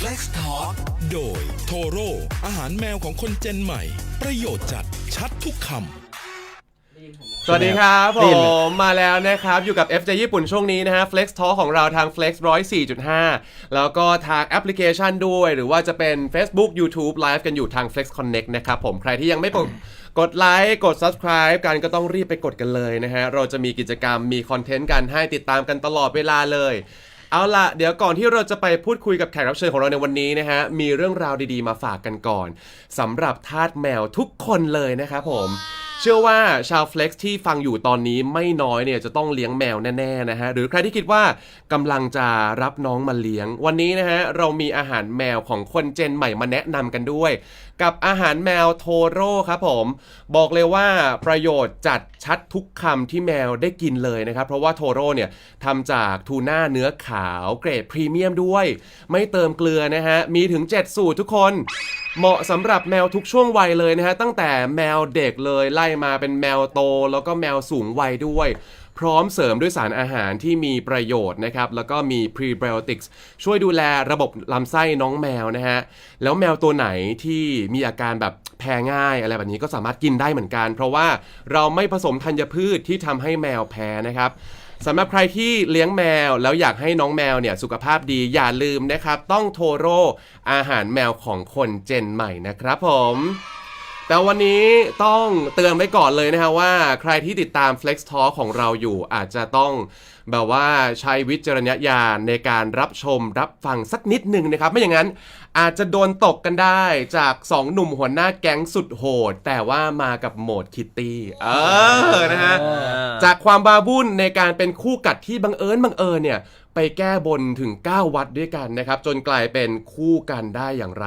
Flex Talk โดยโทโร่อาหารแมวของคนเจนใหม่ประโยชน์จัดชัดทุกคำสวัสดีครับผมมาแล้วนะครับอยู่กับ FJ ญี่ปุ่นช่วงนี้นะฮะ Flex Talk ของเราทาง Flex 104.5 แล้วก็ทางแอปพลิเคชันด้วยหรือว่าจะเป็น Facebook YouTube Live กันอยู่ทาง Flex Connect นะครับผมใครที่ยังไม่กดไลค์กด Subscribe กันก็ต้องรีบไปกดกันเลยนะฮะเราจะมีกิจกรรมมีคอนเทนต์กันให้ติดตามกันตลอดเวลาเลยเอาล่ะเดี๋ยวก่อนที่เราจะไปพูดคุยกับแขกรับเชิญของเราในวันนี้นะฮะมีเรื่องราวดีๆมาฝากกันก่อนสำหรับทาสแมวทุกคนเลยนะครับผมเชื่อว่าชาว Flex ที่ฟังอยู่ตอนนี้ไม่น้อยเนี่ยจะต้องเลี้ยงแมวแน่ๆนะฮะหรือใครที่คิดว่ากำลังจะรับน้องมาเลี้ยงวันนี้นะฮะเรามีอาหารแมวของคนเจนใหม่มาแนะนำกันด้วยกับอาหารแมวโทโร่ครับผมบอกเลยว่าประโยชน์จัดชัดทุกคำที่แมวได้กินเลยนะครับเพราะว่าโทโร่เนี่ยทำจากทูน่าเนื้อขาวเกรดพรีเมียมด้วยไม่เติมเกลือนะฮะมีถึง7สูตรทุกคนเหมาะสำหรับแมวทุกช่วงวัยเลยนะฮะตั้งแต่แมวเด็กเลยไล่มาเป็นแมวโตแล้วก็แมวสูงวัยด้วยพร้อมเสริมด้วยสารอาหารที่มีประโยชน์นะครับแล้วก็มี Prebiotics ช่วยดูแลระบบลำไส้น้องแมวนะฮะแล้วแมวตัวไหนที่มีอาการแบบแพ้ง่ายอะไรแบบนี้ก็สามารถกินได้เหมือนกันเพราะว่าเราไม่ผสมธัญพืชที่ทำให้แมวแพ้นะครับสำหรับใครที่เลี้ยงแมวแล้วอยากให้น้องแมวเนี่ยสุขภาพดีอย่าลืมนะครับต้องโทโร่อาหารแมวของคนเจนใหม่นะครับผมแต่วันนี้ต้องเตือนไว้ก่อนเลยนะฮะว่าใครที่ติดตาม Flex Talk ของเราอยู่อาจจะต้องแบบว่าใช้วิจารณญาณในการรับชมรับฟังสักนิดนึงนะครับไม่อย่างนั้นอาจจะโดนตกกันได้จาก2หนุ่มหัวหน้าแก๊งสุดโหดแต่ว่ามากับโหมดคิตตี้นะฮะจากความบาบุ่นในการเป็นคู่กัดที่บังเอิญเนี่ยไปแก้บนถึง9วัดด้วยกันนะครับจนกลายเป็นคู่กันได้อย่างไร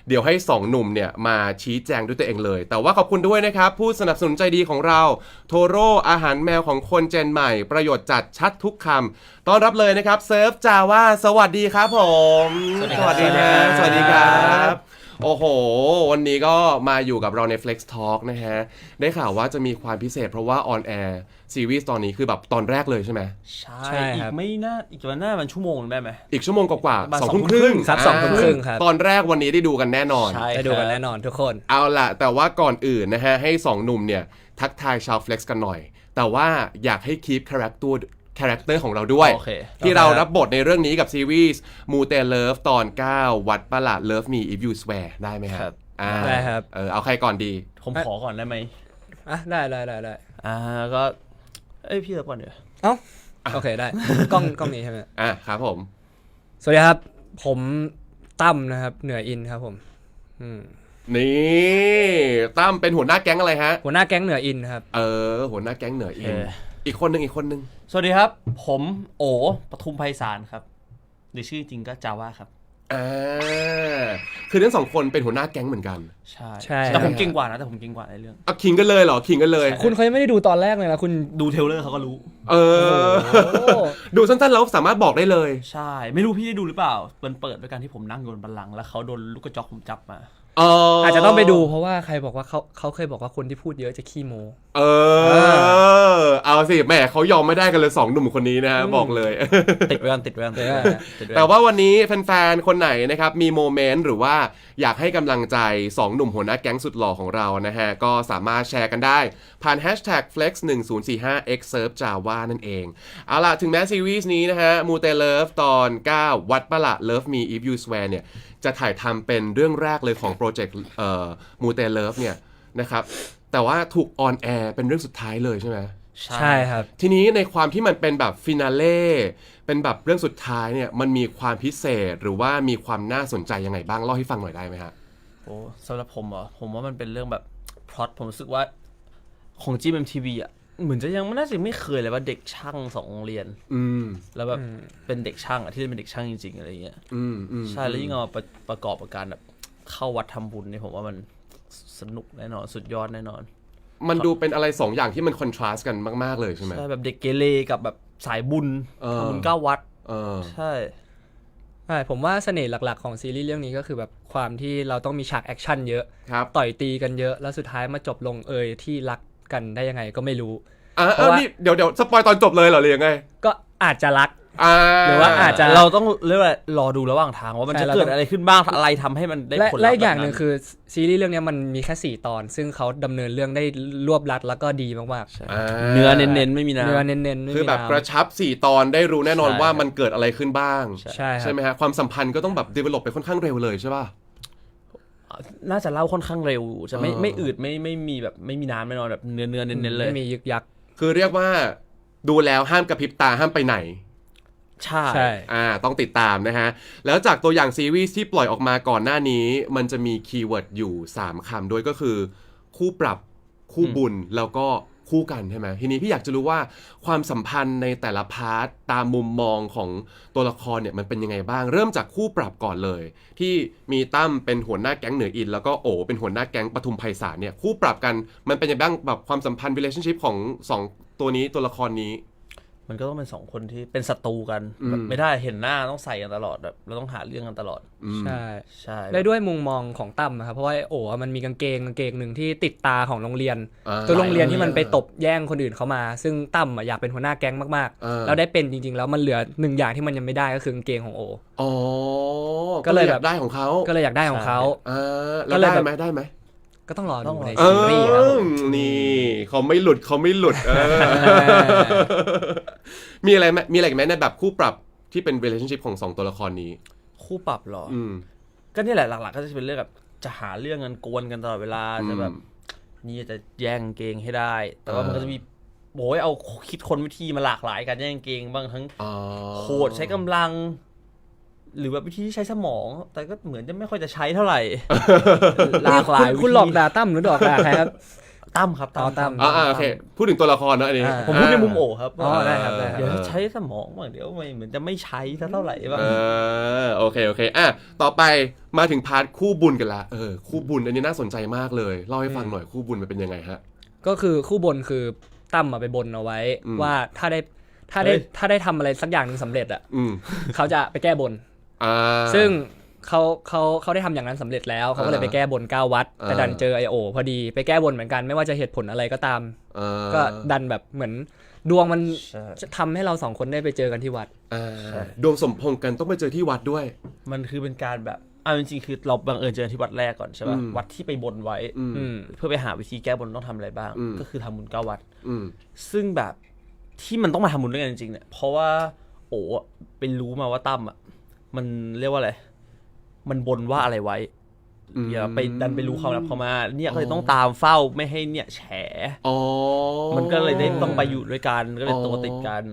เดี๋ยวให้2หนุ่มเนี่ยมาชี้แจงด้วยตัวเองเลยแต่ว่าขอบคุณด้วยนะครับผู้สนับสนุนใจดีของเราโทโร่อาหารแมวของคนเจนใหม่ประโยชน์จัดชัดทุกคำต้อนรับเลยนะครับเซิร์ฟจาว่าสวัสดีครับผมสวัสดีนะสวัสดีครับโอ้โหวันนี้ก็มาอยู่กับเราใน Flex Talk นะฮะได้ข่าวว่าจะมีความพิเศษเพราะว่าออนแอร์ซีรีส์ตอนนี้คือแบบตอนแรกเลยใช่ไหมใช่อีกไม่น่าอีกวันหน้ามันชั่วโมงได้ไหมอีกชั่วโมงกว่าๆ2 ทุ่มครึ่งสัก2 ทุ่มครึ่งครับตอนแรกวันนี้ได้ดูกันแน่นอนได้ดูกันแน่นอนทุกคนเอาล่ะแต่ว่าก่อนอื่นนะฮะให้2หนุ่มเนี่ยทักทายชาว Flex กันหน่อยแต่ว่าอยากให้คีปคาแรคเตอร์ของเราด้วยที่เรารับบทในเรื่องนี้กับซีรีส์มูเตเลิฟตอน9วัดประหลาด Love Me If You Swear ได้ไหมครับได้ครับเอาใครก่อนดีผมขอก่อนได้ไหมได้ก็พี่เลิฟก่อนเดี๋ยวโอเคได้กล้องนี้ใช่ไหมครับผมสวัสดีครับผมตั้มนะครับเหนืออินครับผมนี่ตั้มเป็นหัวหน้าแก๊งอะไรฮะหัวหน้าแก๊งเหนืออินครับหัวหน้าแก๊งเหนืออินอีกคนนึงสวัสดีครับผมโอปทุมไพศาลครับหรือชื่อจริงก็จาว่าครับคือทั้ง2คนเป็นหัวหน้าแก๊งเหมือนกันใช่แต่ผมเก่งกว่านะในเรื่องขิงกันเลยเหรอขิงกันเลยคุณเขายังไม่ได้ดูตอนแรกเลยนะคุณดูเทรลเลอร์เขาก็รู้ดูสั้นๆแล้วสามารถบอกได้เลยใช่ไม่รู้พี่ได้ดูหรือเปล่าเปิดด้วยการที่ผมนั่งอยู่บนบัลลังก์แล้วเขาโดนลูกกระจอกผมจับมาอาจจะต้องไปดูเพราะว่าใครบอกว่าเขาเคยบอกว่าคนที่พูดเยอะจะขี้โม้เอาสิแม่เขายอมไม่ได้กันเลย2หนุ่มคนนี้นะบอกเลยติดไว้กันแต่ว่าวันนี้แฟนๆคนไหนนะครับมีโมเมนต์หรือว่าอยากให้กำลังใจ2หนุ่มหัวหน้าแก๊งสุดหล่อของเรานะฮะก็สามารถแชร์กันได้ผ่าน #flex1045xservejava นั่นเองเอาล่ะถึงแม้ซีรีส์นี้นะฮะมูเตเลิฟตอน9วัดประหลาด Love Me If You Swear เนี่ยจะถ่ายทำเป็นเรื่องแรกเลยของโปรเจกต์มูเตเลิฟเนี่ยนะครับแต่ว่าถูกออนแอร์เป็นเรื่องสุดท้ายเลยใช่ไหมใช่ครับทีนี้ในความที่มันเป็นแบบฟินาเล่เป็นแบบเรื่องสุดท้ายเนี่ยมันมีความพิเศษหรือว่ามีความน่าสนใจยังไงบ้างเล่าให้ฟังหน่อยได้ไหมฮะสำหรับผมผมว่ามันเป็นเรื่องแบบพล็อตผมรู้สึกว่าของ GMMTV เหมือนจะยังน่าจะไม่เคยเลยว่าเด็กช่าง2โรงเรียนแล้วแบบเป็นเด็กช่างที่เป็นเด็กช่างจริงๆอะไรเงี้ยใช่แล้วยิ่งเอาประกอบกับการแบบเข้าวัดทำบุญเนี่ยผมว่ามันสนุกแน่นอนสุดยอดแน่นอนมันดูเป็นอะไร2อย่างที่มันคอนทราสต์กันมากๆเลยใช่ไหมใช่แบบเด็กเกเรกับแบบสายบุญทำบุญ9วัดใช่ผมว่าเสน่ห์หลักๆของซีรีส์เรื่องนี้ก็คือแบบความที่เราต้องมีฉากแอคชั่นเยอะต่อยตีกันเยอะแล้วสุดท้ายมาจบลงที่รักกันได้ยังไงก็ไม่รู้นี่เดี๋ยวสปอยตอนจบเลยเหรอหรือยังไงก็อาจจะรัก หรือว่าอาจจะ เราต้องเรียกว่ารอดูระหว่างทางว่ามันจะเกิดอะไรขึ้นบ้างอะไรทำให้มันได้ผลลัพธ์ และอีกอย่างหนึ่งคือซีรีส์เรื่องนี้มันมีแค่4 ตอน ซึ่งเขาดำเนินเรื่องได้รวบรัดแล้วก็ดีมากๆ เนื้อเน้นๆไม่มีน้ำ เนื้อเน้นๆไม่มี คือแบบ น้ำ กระชับ4 ตอนได้รู้แน่นอน ใช่ ว่ามันเกิดอะไรขึ้นบ้าง ใช่ครับ ไหมฮะความสัมพันธ์ก็ต้องแบบ develop ไปค่อนข้างเร็วเลยใช่ป่ะ น่าจะเล่าค่อนข้างเร็วจะไม่ เออ ไม่อืดไม่มีแบบไม่มีน้ำแน่นอนแบบเนื้อเน้นๆเลย ไม่มียึกยัก คือเรียกว่าดูแล้วห้ามกระพริบตาห้ามไปไหน ใช่ ใช่ ต้องติดตามนะฮะ แล้วจากตัวอย่างซีรีส์ที่ปล่อยออกมาก่อนหน้านี้ มันจะมีคีย์เวิร์ดอยู่3 คำด้วยก็คือ คู่ปรับคู่บุญแล้วก็คู่กันใช่ไหมทีนี้พี่อยากจะรู้ว่าความสัมพันธ์ในแต่ละพาร์ทตามมุมมองของตัวละครเนี่ยมันเป็นยังไงบ้าง เริ่มจากคู่ปรับก่อนเลย ที่มีตั้มเป็นหัวหน้าแก๊งเหนืออินแล้วก็โอเป็นหัวหน้าแก๊งปทุมไพศาลเนี่ยคู่ปรับกันมันเป็นยังไงบ้างแบบความสัมพันธ์ relationship ของ2ตัวละครนี้ มันก็ต้องเป็น2 คนที่เป็นศัตรูกันแบบไม่ได้เห็นหน้าต้องใส่กันตลอดแบบเราต้องหาเรื่องกันตลอด ใช่ ใช่ และด้วยมุมมองของตั้มนะครับเพราะว่าไอ้โอ๋มันมีกางเกงหนึ่งที่ติดตาของโรงเรียน ตัวโรงเรียนที่มันไปตบแย่งคนอื่นเขามา ซึ่งตั้มอยากเป็นหัวหน้าแก๊งมากๆแล้วได้เป็นจริงๆแล้วมันเหลือ1 อย่างที่มันยังไม่ได้ก็คือกางเกงของโอ อ๋อ ก็เลย อยากได้ของเขา ก็เลยอยากได้ของเขา แล้วได้ไหม ก็ต้องรอดูใน เอ ซีรีส์ครับผม นี่เขาไม่หลุดมีอะไรอีกไหมในแบบคู่ปรับที่เป็น relationship ของ2 ตัวละครนี้ คู่ปรับเหรอ อืม ก็นี่แหละหลักๆก็จะเป็นเรื่องแบบจะหาเรื่องกันกวนกันตลอดเวลาจะแบบนี่จะแย่งเกงให้ได้ แต่ว่ามันก็จะมีโอ้ยเอาคิดคนวิธีมาหลากหลายการแย่งเกงบ้างทั้งโหดใช้กำลัง หรือแบบวิธีที่ใช้สมอง แต่ก็เหมือนจะไม่ค่อยจะใช้เท่าไหร่ หลากหลาย คุณหลอกด่าตั้มหรือหลอกด่าใครครับ ตั้มครับ ตั้ม โอเคพูดถึงตัวละครนะอันนี้ ผมพูดในมุมโอครับ ได้ครับได้ครับ เดี๋ยวใช้สมองบ้างเดี๋ยวไม่เหมือนจะไม่ใช้เท่าไหร่บ้าง โอเคต่อไปมาถึงพาร์ทคู่บุญกันละคู่บุญอันนี้น่าสนใจมากเลยเล่าให้ฟังหน่อยคู่บุญมันเป็นยังไงฮะ ก็คือคู่บนคือตั้มไปบนเอาไว้ว่าถ้าได้ทำอะไรสักอย่างหนึ่งสำเร็จอ่ะเขาจะไปแก้บนซึ่งเขาได้ทำอย่างนั้นสำเร็จแล้วเขาก็เลยไปแก้บน9 วัดแต่ดันเจอไอโอพอดีไปแก้บนเหมือนกันไม่ว่าจะเหตุผลอะไรก็ตามก็ดันแบบเหมือนดวงมันจะทำให้เรา2 คนได้ไปเจอกันที่วัดดวงสมพงษ์กันต้องไปเจอที่วัดด้วยมันคือเป็นการแบบเอาจริงๆคือเราบังเอิญเจอที่วัดแรกก่อนใช่ป่ะวัดที่ไปบนไว้เพื่อไปหาวิธีแก้บนต้องทำอะไรบ้างก็คือทำบุญ9 วัดซึ่งแบบที่มันต้องมาทำบุญด้วยกันจริงๆเนี่ยเพราะว่าโอ้ไปรู้มาว่าตั้มอ่ะมันเรียกว่าอะไรมันบนว่าอะไรไว้อย่าไปดันไปรู้ความลับเขามาเนี่ยก็เลยต้องตามเฝ้าไม่ให้เนี่ยแฉมันก็เลยได้ต้องไปอยู่ด้วยกันก็เลยตัวติดกัน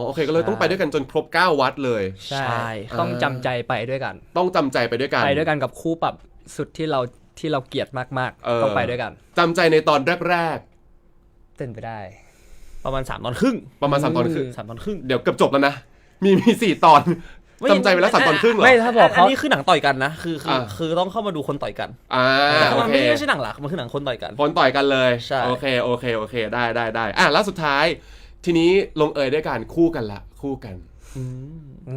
โอเคก็เลยต้องไปด้วยกันจนครบ9 วัดเลยใช่ต้องจำใจไปด้วยกันต้องจำใจไปด้วยกันกับคู่ปรับสุดที่เราเกลียดมากๆต้องไปด้วยกันจำใจในตอนแรกเต้นไปได้ประมาณ3 ตอนครึ่งประมาณ3 ตอนครึ่ง3 ตอนครึ่งเดี๋ยวเกือบจบแล้วนะมี4 ตอนจำใจไปแล้ว3 ตอนครึ่งเหรอไม่ถ้าบอกเขาอันนี้คือหนังต่อยกันนะคือต้องเข้ามาดูคนต่อยกันโอเคไม่ใช่หนังหลักมันคือหนังคนต่อยกันคนต่อยกันเลยใช่โอเคได้แล้วสุดท้ายทีนี้ลงเอยด้วยการคู่กัน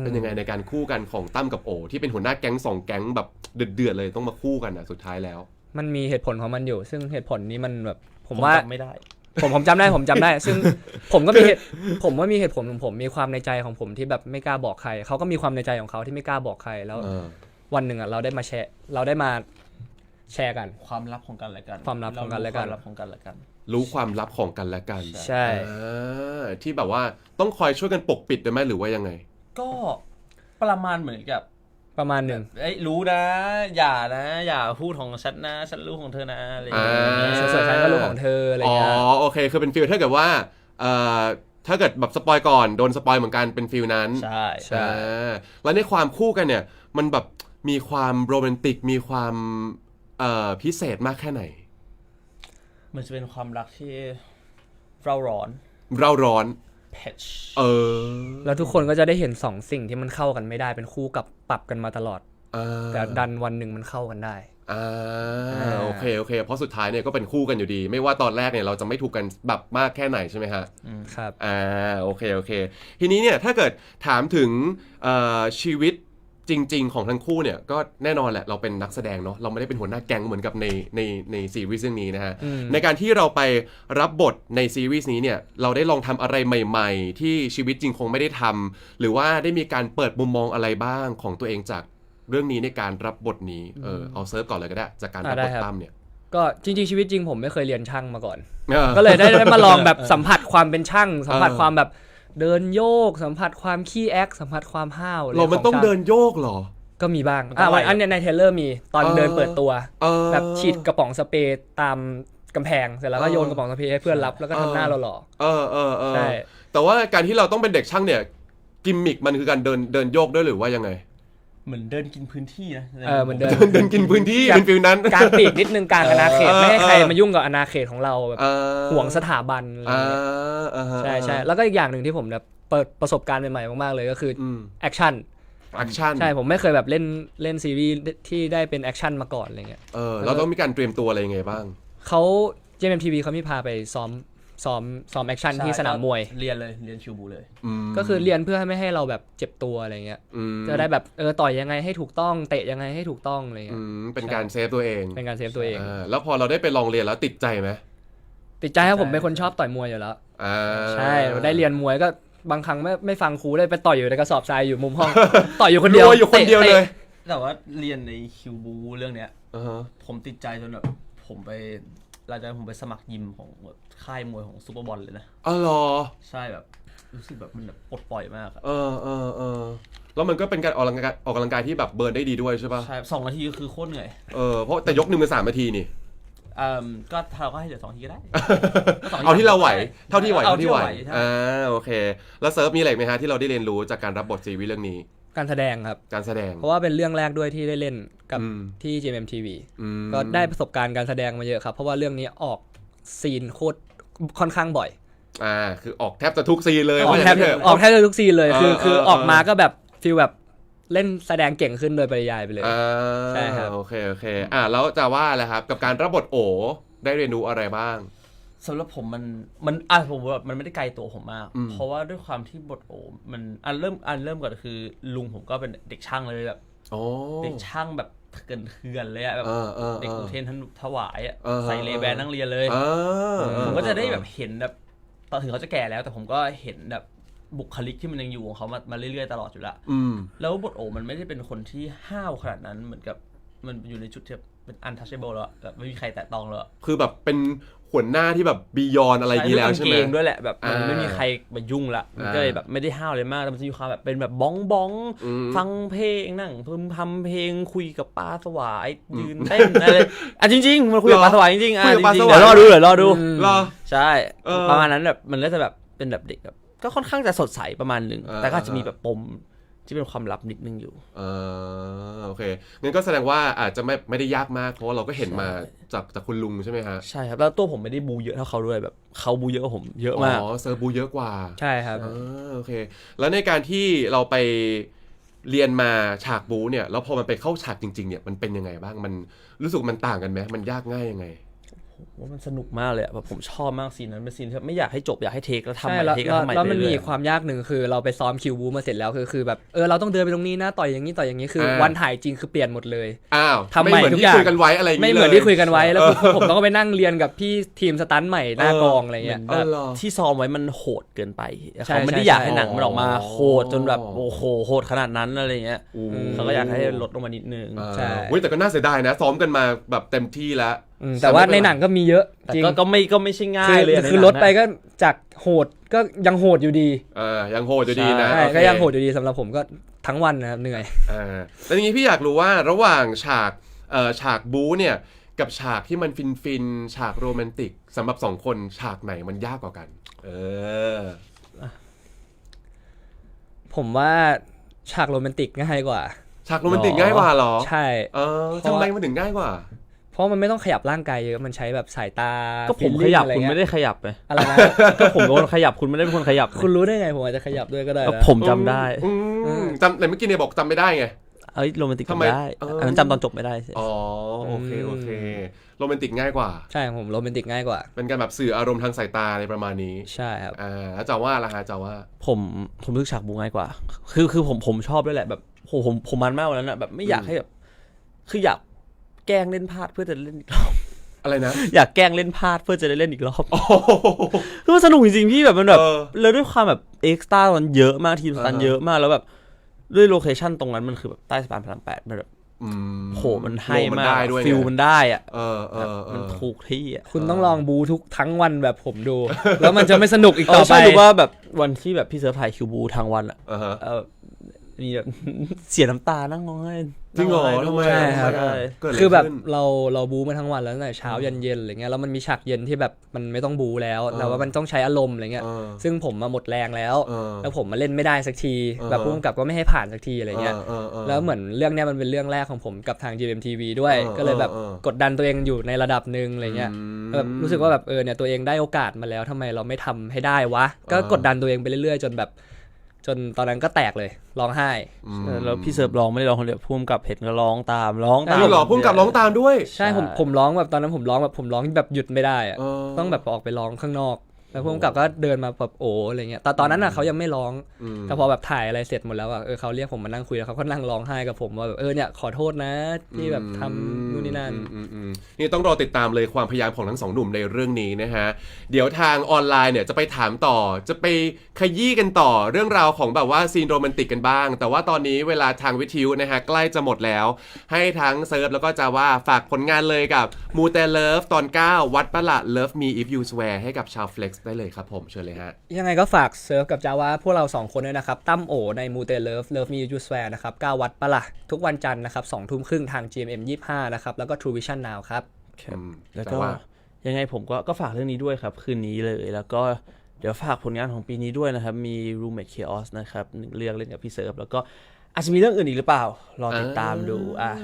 เป็นยังไงในการคู่กันของตั้มกับโอที่เป็นหัวหน้าแก๊ง2 แก๊งแบบเดือดเลยต้องมาคู่กันสุดท้ายแล้วมันมีเหตุผลของมันอยู่ซึ่งเหตุผลนี้มันแบบผมว่าไม่ได้ผมจำได้ซึ่งผมว่ามีเหตุผลของผมมีความในใจของผมที่แบบไม่กล้าบอกใครเขาก็มีความในใจของเขาที่ไม่กล้าบอกใครแล้ววันหนึ่งเราได้มาแชร์กันความลับของกันและกันความลับของกันและกันรู้ความลับของกันและกันใช่ที่แบบว่าต้องคอยช่วยกันปกปิดด้วยไหมหรือว่ายังไงก็ประมาณเหมือนกับประมาณหนึ่งรู้นะอย่าพูดของฉันนะฉันรู้ของเธอนะอะไรอย่างเงี้ยส่วนฉันก็รู้ของเธออะไรอย่างเงี้ยโอเคคือเป็นฟีลถ้าเกิดว่าถ้าเกิดแบบสปอยก่อนโดนสปอยเหมือนกันเป็นฟีลนั้นใช่แล้วในความคู่กันเนี่ยมันแบบมีความโรแมนติกมีความพิเศษมากแค่ไหนมันจะเป็นความรักที่เร่าร้อนแล้วทุกคนก็จะได้เห็น2 สิ่งที่มันเข้ากันไม่ได้เป็นคู่กับปรับกันมาตลอดแต่ดันวันหนึ่งมันเข้ากันได้โอเคเพราะสุดท้ายเนี่ยก็เป็นคู่กันอยู่ดีไม่ว่าตอนแรกเนี่ยเราจะไม่ถูกกันแบบมากแค่ไหนใช่ไหมฮะครับโอเคทีนี้เนี่ยถ้าเกิดถามถึงชีวิตจ จริงๆของทั้งคู่เนี่ยก็แน่นอนแหละเราเป็นนักแสดงเนาะเราไม่ได้เป็นหัวหน้าแก๊งเหมือนกับในซีรีส์เรื่องนี้นะฮะในการที่เราไปรับบทในซีรีส์นี้เนี่ยเราได้ลองทำอะไรใหม่ๆที่ชีวิตจริงคงไม่ได้ทำหรือว่าได้มีการเปิดมุมมองอะไรบ้างของตัวเองจากเรื่องนี้ในการรับบทนี้เอาเซิร์ฟก่อนเลยก็ได้จากการรับบทตั้มเนี่ยก็จริงๆชีวิตจริงผมไม่เคยเรียนช่างมาก่อนก็เลยได้มาลองแบบสัมผัสความเป็นช่างสัมผัสความแบบเดินโยกสัมผัสความขี้แอคสัมผัสความห้าวเรามันต้องเดินโยกเหรอก็มีบ้างอันนี้ในเทรลเลอร์มีตอนเดินเปิดตัวแบบฉีดกระป๋องสเปรย์ตามกำแพงเสร็จแล้วก็โยนกระป๋องสเปรย์ให้เพื่อนรับแล้วก็ทำหน้าหล่อใช่แต่ว่าการที่เราต้องเป็นเด็กช่างเนี่ยกิมมิกมันคือการเดินโยกด้วยหรือว่ายังไงเหมือนเดินกินพื้นที่นะเหมือนเดินกินพื้นที่เป็นฟิลนั้นการปีกนิดนึงกลางอาณาเขตไม่ให้ใครมายุ่งกับอาณาเขตของเราแบบห่วงสถาบันใช่ใช่แล้วก็อีกอย่างหนึ่งที่ผมแบบเปิดประสบการณ์ใหม่ๆมากๆเลยก็คือแอคชั่นใช่ผมไม่เคยแบบเล่นซีรีส์ที่ได้เป็นแอคชั่นมาก่อนอะไรเงี้ยเราต้องมีการเตรียมตัวอะไรยังไงบ้างเขา JMTV เขามีพาไปซ้อมแอคชั่นที่สนามมวยเรียนคิวบูเลยก็คือเรียนเพื่อไม่ให้เราแบบเจ็บตัวอะไรเงี้ยจะได้แบบต่อยยังไงให้ถูกต้องเตะยังไงให้ถูกต้องอะไรเงี้ยเป็นการเซฟตัวเองแล้วพอเราได้ไปลองเรียนแล้วติดใจไหมติดใจครับผมเป็นคนชอบต่อยมวยอยู่แล้วใช่ได้เรียนมวยก็บางครั้งไม่ฟังครูได้ไปต่อยอยู่ในกระสอบทรายอยู่มุมห้องต่อยอยู่คนเดียวเลยแต่ว่าเรียนในคิวบูเรื่องเนี้ยผมติดใจจนแบบผมไปหลังจากนั้นผมไปสมัครยิมของค่ายมวยของซุปเปอร์บอลเลยนะเหรอใช่แบบรู้สึกแบบมันแบบปลดปล่อยมากแล้วมันก็เป็นการออกกำลังกายที่แบบเบิร์นได้ดีด้วยใช่ป่ะใช่2 นาทีก็คือโคตรเหนื่อยเพราะแต่ยกนึงเป็น3 นาทีนี่ก็เราก็ให้เหลือ2 นาทีก็ได้เอาที่เราไหวเท่าที่ไหวโอเคแล้วเซิร์ฟมีอะไรไหมฮะที่เราได้เรียนรู้จากการรับบทซีรีส์เรื่องนี้การแสดงครับการแสดงเพราะว่าเป็นเรื่องแรกด้วยที่ได้เล่นกับที่ JMTV ก็ได้ประสบการณ์การแสดงมาเยอะครับเพราะว่าเรื่องนี้ออกซีนโคตรค่อนข้างบ่อยคือออกแทบจะทุกซีนเลยออกแทบจะทุกซีนเลยคือออกมาก็แบบฟีลแบบเล่นแสดงเก่งขึ้นโดยปริยายไปเลยใช่ครับโอเคแล้วจะว่าอะไรครับกับการรับบทโอได้เรียนรู้อะไรบ้างสำหรับผมมันผมแบบมันไม่ได้ไกลตัวผมมากเพราะว่าด้วยความที่บทโอมันเริ่มก่อนคือลุงผมก็เป็นเด็กช่างเลยแบบเด็กช่างแบบเถื่อนเลยอะแบบเด็กอุเทนถวายอะใส่เลแบนนั่งเรียนเลยผมก็จะได้แบบเห็นแบบตอนถึงเขาจะแก่แล้วแต่ผมก็เห็นแบบบุคลิกที่มันยังอยู่ของเขามาเรื่อยๆตลอดอยู่ละแล้วบทโอมันไม่ได้เป็นคนที่ห้าวขนาดนั้นเหมือนกับมันอยู่ในจุดที่เป็น untouchable แล้วแบบไม่มีใครแตะต้องแล้วคือแบบเป็นหัวหน้าที่แบบบียอนอะไรอย่างนี้แล้วใช่ไหมเก่งด้วยแหละแบบมันไม่มีใครมายุ่งละมันก็เลยแบบไม่ได้ห้าวเลยมากแต่มันจะมีความแบบเป็นแบบบ้องฟังเพลงนั่งพึมพำเพลงคุยกับปลาสวายยืนเต้นอะไรจริงๆมันคุยกับปลาสวายจริงๆจริงๆเดี๋ยวรอดูใช่ประมาณนั้นแบบมันก็จะแบบเป็นแบบเด็กแบบก็ค่อนข้างจะสดใสประมาณนึงแต่ก็จะมีแบบปมที่เป็นความลับนิดนึงอยู่โอเคงั้นก็แสดงว่าอาจจะไม่ได้ยากมากเพราะว่าเราก็เห็นมาจากคุณลุงใช่ไหมฮะใช่ครับแล้วตัวผมไม่ได้บูเยอะเท่าเขาด้วยแบบเขาบูเยอะกว่าผมเยอะมากเซอร์บูเยอะกว่าใช่ครับโอเคแล้วในการที่เราไปเรียนมาฉากบูเนี่ยแล้วพอมันไปเข้าฉากจริงๆเนี่ยมันเป็นยังไงบ้างมันรู้สึกมันต่างกันไหมมันยากง่ายยังไงว่ามันสนุกมากเลยแบบผมชอบมากซีนนั้นเป็นซีนที่ไม่อยากให้จบอยากให้เทคแล้วทำใหม่เทคแล้วทำใหม่แล้วมันมีความยากหนึ่งคือเราไปซ้อมคิวบูมาเสร็จแล้วคือแบบเราต้องเดินไปตรงนี้นะต่อยอย่างนี้คือวันถ่ายจริงคือเปลี่ยนหมดเลยทำใหม่ทุกอย่างไม่เหมือนที่คุยกันไว้อะไรไม่เหมือนที่คุยกันไว้แล้วผมต้องไปนั่งเรียนกับพี่ทีมสตันท์ใหม่หน้ากองอะไรเงี้ยที่ซ้อมไว้มันโหดเกินไปเขาไม่ได้อยากให้หนังมันออกมาโหดจนแบบโอ้โหโหดขนาดนั้นอะไรเงี้ยเขาก็อยากให้ลดลงมานิดนึงใช่แต่ก็น่าเสียดายนะซ้อมกันมาแบบเต็มที่แล้วแต่ว่าในหนังก็มีเยอะจริงก็ไม่ใช่ง่ายเลยคือลดไปก็จากโหดก็ยังโหดอยู่ดียังโหดอยู่ดีนะก็ยังโหดอยู่ดีสำหรับผมก็ทั้งวันนะครับเหนื่อยแต่ทีนี้พี่อยากรู้ว่าระหว่างฉากบู๊เนี่ยกับฉากที่มันฟินฉากโรแมนติกสำหรับ2 คนฉากไหนมันยากกว่ากันผมว่าฉากโรแมนติกง่ายกว่าฉากโรแมนติกง่ายกว่าหรอใช่ทำไมมันถึงง่ายกว่าเพราะมันไม่ต้องขยับร่างกายเยอะมันใช้แบบสายตาก็ผมขยับคุณไม่ได้ขยับไปอะไรนะก็ผมเป็นคนขยับคุณไม่ได้เป็นคนขยับคุณรู้ได้ไงผมอาจจะขยับด้วยก็ได้นะผมจำได้จำแต่เมื่อกี้เนี่ยบอกจำไม่ได้ไงโรแมนติกจำได้อันนั้นจำตอนจบไม่ได้โอเคโรแมนติกง่ายกว่าใช่ผมโรแมนติกง่ายกว่าเป็นการแบบสื่ออารมณ์ทางสายตาอะไรประมาณนี้ใช่ครับแล้วจะว่าล่ะฮะจะว่าผมรู้สึกฉากบูง่ายกว่าคือผมชอบด้วยแหละแบบโห ผมมันมากวันนั้นอะแบบไม่อยากให้แบบคืออยากแกล้งเล่นพลาดเพื่อจะเล่นอีกรอบ อะไรนะ อยากแกล้งเล่นพลาดเพื่อจะได้เล่นอีกรอบคือมันสนุกจริงๆพี่แบบมันแบบแล้วด้วยความแบบเอ็กซ์ตร้ามันเยอะมากทีมสตันเยอะมากแล้วแบบด้วยโลเคชั่นตรงนั้นมันคือแบบใต้สะพานพระราม 8มันแบบโหมันให้มากฟิลมันได้อ่ะมันถูกที่อ่ะคุณต้องลองบูทุกทั้งวันแบบผมดู แล้วมันจะไม่สนุกอีกต่อไป ใช่หรือว่าแบบวันที่แบบพี่เซิร์ฟถ่ายคิวบูทางวันอ่ะมีแบบเสียน้ำตานั่งร้องไห้ จริงเหรอทำไม ใช่ครับ เกิดอะไร คือแบบ ขึ้น เราบูมาทั้งวันแล้วตั้งแต่เช้ายันเย็นอะไรเงี้ยแล้วมันมีฉากเย็นที่แบบมันไม่ต้องบูแล้วแต่ว่ามันต้องใช้อารมณ์อะไรเงี้ยซึ่งผมมาหมดแรงแล้วแล้วผมมาเล่นไม่ได้สักทีแบบผู้กำกับก็ไม่ให้ผ่านสักทีอะไรเงี้ยแล้วเหมือนเรื่องเนี้ยมันเป็นเรื่องแรกของผมกับทาง GMTV ด้วยก็เลยแบบกดดันตัวเองอยู่ในระดับหนึ่งอะไรเงี้ยแบบรู้สึกว่าแบบเนี่ยตัวเองได้โอกาสมาแล้วทำไมเราไม่ทำให้ได้วะก็กดดันตัวเองไปเรื่อยๆจนตอนนั้นก็แตกเลยร้องไห้แล้วพี่เซิร์ฟร้องไม่ได้ร้องคนเดียวพุ่มกับเห็นก็ร้องตามจริงเหรอพุ่มกับร้องตามด้วยใช่ผมร้องแบบตอนนั้นผมร้องแบบหยุดไม่ได้อะต้องแบบออกไปร้องข้างนอกแล้วพุ่มกับก็เดินมาแบบโอ้อะไรเงี้ยตอนนั้นน่ะเขายังไม่ร้องแต่พอแบบถ่ายอะไรเสร็จหมดแล้วอ่ะเขาเรียกผมมานั่งคุยแล้วเขาก็นั่งร้องไห้กับผมว่าแบบเนี่ยขอโทษนะที่แบบทำนู่นนี่นั่นนี่ต้องรอติดตามเลยความพยายามของทั้งสองหนุ่มในเรื่องนี้นะฮะเดี๋ยวทางออนไลน์เนี่ยจะไปถามต่อจะไปขยี้กันต่อเรื่องราวของแบบว่าซีนโรแมนติกกันบ้างแต่ว่าตอนนี้เวลาทางวิทยุนะฮะใกล้จะหมดแล้วให้ทั้งเซิร์ฟแล้วก็จาว่าฝากผลงานเลยกับมูเตเลิฟตอน9วัดประหลาด Love Me If You Swear ให้กับชาว Flex ได้เลยครับผมเชิญเลยฮะยังไงก็ฝากเซิร์ฟกับจาว่าพวกเรา2คนด้วยนะครับตั้มโอในมูเตเลิฟ Love Me If You Swear นะครับ9วัดประหลาดทุกวันจันทร์นะครับ 20:30 ทาง GMM 25นะครับแล้วก็ True Vision Now ครับแล้วก็ยังไงผมก็ฝากเรื่องนี้ด้วยครับคืนนี้เลยแล้วก็เดี๋ยวฝากผลงานของปีนี้ด้วยนะครับมี Roommate Chaos นะครับ1เรื่องเล่นกับพี่เซิร์ฟแล้วก็อาจจะมีเรื่องอื่นอีกหรือเปล่ารอติดตามดู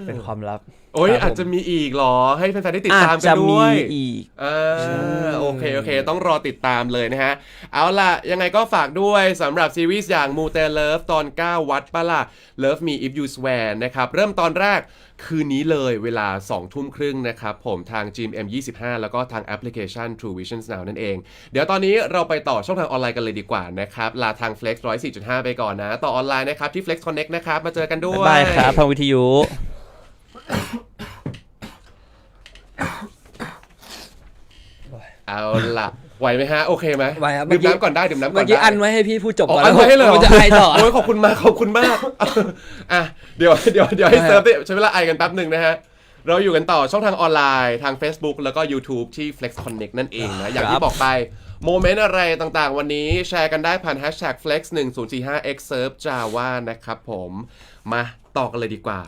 เป็นความลับโอ้ยอาจจะมีอีกหรอให้แฟนๆได้ติดตามกันด้วยอาจจะมีอีกโอเคต้องรอติดตามเลยนะฮะเอาล่ะยังไงก็ฝากด้วยสำหรับซีรีส์อย่างมูเตเลิฟตอน9วัดปะล่ะ Love Me If You Swear นะครับเริ่มตอนแรกคืนนี้เลยเวลา 20:30 นะครับผมทาง GMM 25แล้วก็ทางแอปพลิเคชัน True Vision Now นั่นเองเดี๋ยวตอนนี้เราไปต่อช่องทางออนไลน์กันเลยดีกว่านะครับลาทาง Flex 104.5 ไปก่อนนะต่อออนไลน์นะครับที่ Flex Connect นะครับมาเจอกันด้วยบ๊ายบายครับทางวิทยุเอาล่ะไหวไหมฮะโอเคไหมไหวครับดื่มน้ำก่อนได้ดื่มน้ำก่อนได้เมื่อกี้อันไว้ให้พี่พูดจบก่อนอันไว้ให้เลยผมจะไอต่อโอ้ยขอบคุณมากอ่ะเดี๋ยวให้เซิร์ฟใช้เวลาไอกันแป๊บนึงนะฮะเราอยู่กันต่อช่องทางออนไลน์ทาง Facebook แล้วก็ YouTube ที่ Flex Connect นั่นเองนะอย่างที่บอกไปโมเมนต์อะไรต่างๆวันนี้แชร์กันได้ผ่าน #flex1045xservejava นะครับผมมาต่อกันเลยดีกว่า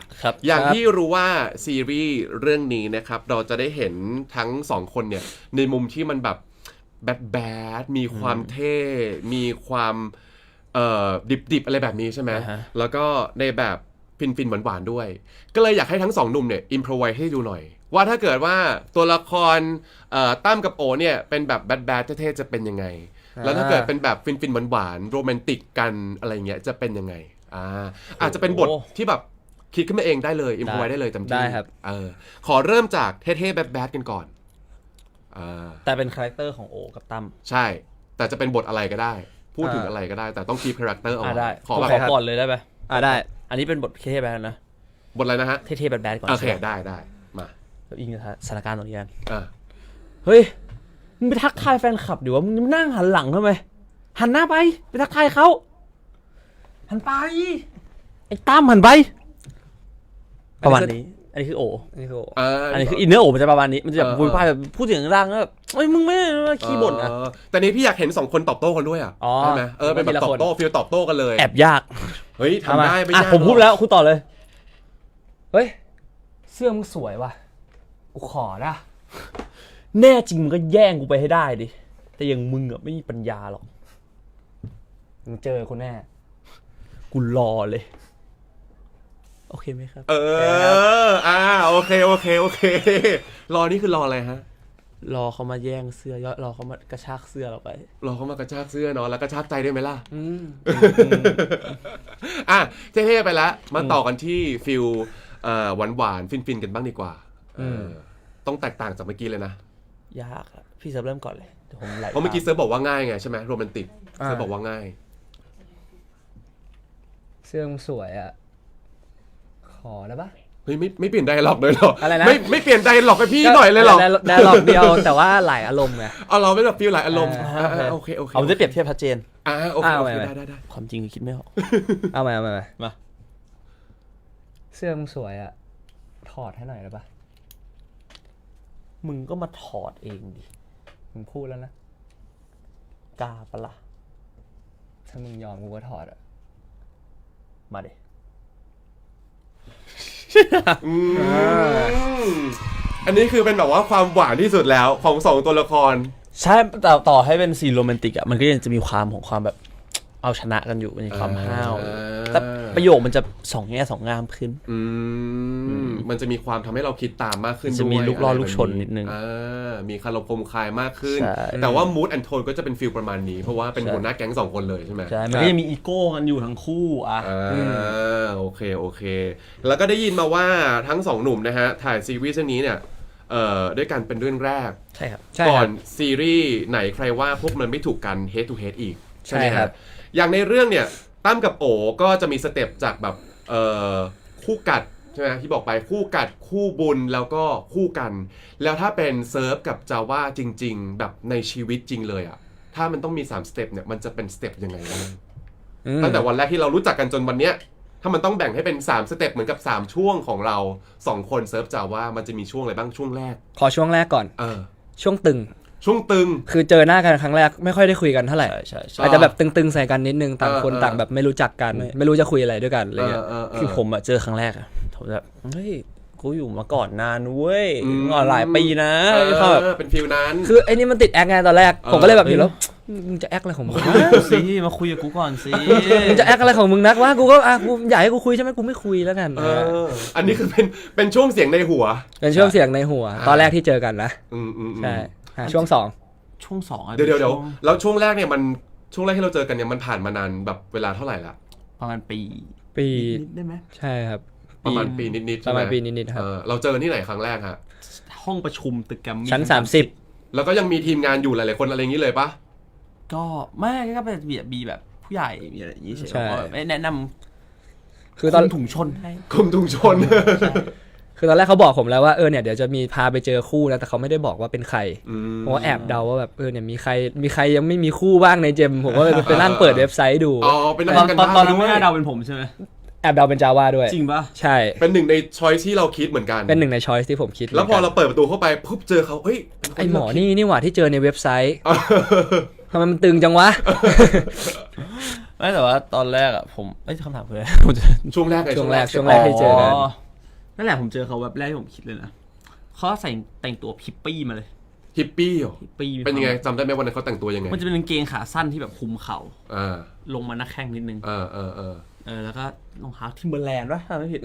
อย่างที่รู้ว่าซีรีส์เรื่องนี้นะครับเราจะได้เห็นทั้ง2คนเนี่ยในมุมที่มันแบบแบดมีความเท่มีความดิบอะไรแบบนี้ใช่ไหมแล้วก็ในแบบฟินหวานๆด้วยก็เลยอยากให้ทั้ง2หนุ่มเนี่ยอิมโพรไวส์ให้ดูหน่อยว่าถ้าเกิดว่าตัวละครตั้มกับโอเนี่ยเป็นแบบแบดเท่ๆจะเป็นยังไงแล้วถ้าเกิดเป็นแบบฟินหวานๆโรแมนติกกันอะไรเงี้ยจะเป็นยังไงอาจจะเป็นบทที่แบบคิดขึ้นมาเองได้เลยอิมโพรไวส์ได้เลยเต็มที่ได้ครับขอเริ่มจากเท่ๆแบดกันก่อนแต่เป็นคาแรคเตอร์ของโอกับตั้มใช่แต่จะเป็นบทอะไรก็ได้พูดถึงอะไรก็ได้แต่ต้องคีปคาแรคเตอร์เอาไว้ขอก่อนเลยได้ไหมได้อันนี้เป็นบทเท่ๆแบดนะบทอะไรนะฮะเท่ๆแบดก่อนโอเคได้มาแล้วอิงสถานการณ์ตรงนี้กันเฮ้ยมึงไปทักทายแฟนคลับดิว่ามึงนั่งหันหลังทำไมหันหน้าไปทักทายเขาหันไปไอ้ตั้มหันไปประมาณนี้อันนี้คือโออันนี้คืออินเนอร์โอมันจะประมาณนี้มันจะแบบพูดแบบพูดเสียงดังแล้วแบบเฮ้ยมึงไม่ขี้บ่นนะแต่นี้พี่อยากเห็น2คนตอบโต้กันด้วยใช่ไหมเป็นแบบตอบโต้ฟีลตอบโต้กันเลยแอบยากเฮ้ยทำได้ไม่ยากผมพูดแล้วคุณต่อเลยเฮ้ยเสื้อมึงสวยว่ะกูขอนะแน่จริงมึงก็แย่งกูไปให้ได้ดิแต่ยังมึงอะไม่มีปัญญาหรอกมึงเจอคนแน่กูรอเลยโอเคไหมครับโอเครอนี่คือรออะไรฮะรอเขามาแย่งเสื้อรอเขามากระชากเสื้อเราไปรอเขามากระชากเสื้อเนาะแล้วกระชากใจได้ไหมล่ะเท่ๆไปแล้วมาต่อกันที่ฟิลหวานฟินกันบ้างดีกว่าต้องแตกต่างจากเมื่อกี้เลยนะยากพี่เซิร์ฟเริ่มก่อนเลยเดี๋ยวผมไหลเพราะเมื่อกี้เซิร์ฟบอกว่าง่ายไงใช่ไหมโรแมนติกเซิร์ฟบอกว่าง่ายเสื้อมึงสวย อได้ปะ เฮ้ยไม่เปลี่ยนไดอะล็อกเลยหรอ อะไรนะ ไม่เปลี่ยนไดอะล็อกให้พี่หน่อยเลยหรอ ได้หลอกเดียวแต่ว่าหลายอารมณ์ไง เอาเราเป็นแบบฟีลหลายอารมณ์ โอเค โอเค เอาจะเปรียบเทียบชัดเจน โอเค เอาไป ได้ ความจริงคิดไม่ออก เอามา มา เสื้อมึงสวยอะถอดให้หน่อยได้ปะ มึงก็มาถอดเองดิ มึงพูดแล้วนะ กล้าปะล่ะ ถ้ามึงยอมกูก็ถอดอะ มาดิ อันนี้คือเป็นแบบว่าความหวานที่สุดแล้วของสองตัวละคร ใช่แต่ต่อให้เป็นซีนโรแมนติกอ่ะมันก็ยังจะมีความของความแบบเอาชนะกันอยู่มันมีความห้าวแต่ประโยคมันจะสองแง่สองงามขึ้น มันจะมีความทำให้เราคิดตามมากขึ้น จะมี ด้วย ลูกล่อ อะไร ลูกชนนิดนึง มีคารมคมคายมากขึ้น ใช่ แต่ว่ามูดแอนโทนก็จะเป็นฟีลประมาณนี้เพราะว่าเป็น ใช่ หัวหน้าแก๊งสองคนเลยใช่ไหม ใช่มันก็ยังมีอีโก้กันอยู่ทั้งคู่อ่ะ โอเค แล้วก็ได้ยินมาว่าทั้งสองหนุ่มนะฮะถ่ายซีรีส์เรื่องนี้เนี่ยด้วยกันเป็นเรื่องแรก ใช่ครับ ใช่ ก่อ ครั น บ ซีรีส์ไหนใครว่าพวกมันไม่ถูกกัน head to head อีก ใช่ ไหม ครับ อย่างในเรื่องเนี่ยตั้มกับโอก็จะมีสเต็ปจากแบบคู่กัดใช่ไหมที่บอกไปคู่กัดคู่บุญแล้วก็คู่กัน แล้วถ้าเป็นเซิร์ฟกับจาว่าจริง ๆ แบบในชีวิตจริงเลยอะถ้ามันต้องมี3สเต็ปเนี่ยมันจะเป็นสเต็ปยังไงบ้างตั้งแต่วันแรกที่เรารู้จักกันจนวันเนี้ยถ้ามันต้องแบ่งให้เป็น3สเต็ปเหมือนกับ3ช่วงของเรา2คนเซิร์ฟจาว่ามันจะมีช่วงอะไรบ้างช่วงแรก ขอช่วงแรกก่อน ช่วงตึง ช่วงตึง คือเจอหน้ากันครั้งแรกไม่ค่อยได้คุยกันเท่าไหร่ ใช่ อาจจะแบบตึงๆใส่กันนิดนึงต่างคน เออ ต่างแบบไม่รู้จักกันไม่รู้จะคุยอะไรด้วยกันอะไรเงี้ย คือผมอะเจอครั้งแรกอะผมแบบเฮ้ยกูอยู่มาก่อนนานเว้ย อืม ก่อนหลายปีนะ เอ แบบ อเป็นฟิลนั้น คือไอ้นี่มันติดแอคไงตอนแรกผมก็เลยแบบอยู่แล้วมึงจะแอคอะไรของมึง สิมาคุยกับกูก่อนสิ มึงจะแอคอะไรของมึงนักวะกูก็กูอยากให้กูคุยใช่ไหมกูไม่คุยแล้วกัน อันนี้คือเป็นช่วงเสียงในหัว เป็นช่วงเสียงในหัว ตอนแรกที่เจอกันนะ ใช่ช่วง ช่วงสองอะ เดี๋ยวแล้วช่วงแรกเนี่ยมันช่วงแรกที่เราเจอกันเนี่ยมันผ่านมานานแบบเวลาเท่าไหร่ละ ประมาณปี 2 ปี นิดได้ไหม ใช่ครับ ประมาณปีนิดๆ ประมาณ ใช่ไห ปีนิดๆครับ เราเจอกันที่ไหนครั้งแรกฮะ ห้องประชุมตึกแกรมมี่ ชั้น แล้วก็ยังมีทีมงานอยู่หลายๆคนอะไรอย่างนี้เลยปะ ก็ไม่ก็เป็นบีแบบผู้ใหญ่มีอะไรอย่างงี้เฉย ใช่ ๆไม่แนะน 30 ำ คือตอน ถุงชนให้ กลุ่มถุงชน คือตอนแรกเขาบอกผมแล้วว่าเนี่ยเดี๋ยวจะมีพาไปเจอคู่นะแต่เขาไม่ได้บอกว่าเป็นใครเพราะว่าแอบเดาว่าแบบเนี่ยมีใครยังไม่มีคู่บ้างในเจมผมก็เลยไปนั่งเปิดเว็บไซต์ดู อ๋อเป็น ตอน กัน ตอนนั้น ด้ว ไม่ ย น่าเดาเป็นผมใช่ไหม แอบเดาเป็นจาว่าด้วย จริงปะ ใช่ เป็นหนึ่งในช้อยที่เราคิดเหมือนกัน เป็นหนึ่งในช้อยส์ที่ผมคิด แล้วพอเราเปิดประตูเข้าไปปุ๊บเจอเขาเฮ้ย ไอหมอนี่หว่าที่เจอในเว็บไซต์ทำไมมันตึงจังวะ ไม่แต่ว่าตอนแรกอะผมคำถามคืออะไร ผมจะ ช่วงแรก ช่วงแรกที่เจอกัน นั่นแหละผมเจอเขาแบบแรกที่ผมคิดเลยนะเขาใส่แต่งตัวฮิปปี้มาเลย ฮิปปี้เหรอ ฮิปปี้ เป็นยังไงจำได้ไหมวันนั้นเขาแต่งตัวยังไง มันจะเป็นกางเกงขาสั้นที่แบบคลุมเข่า อ่า ลงมาหน้าแข้งนิดนึง แล้วก็รองเท้าทิมเบอร์แลนด์วะถ้าไม่ผิด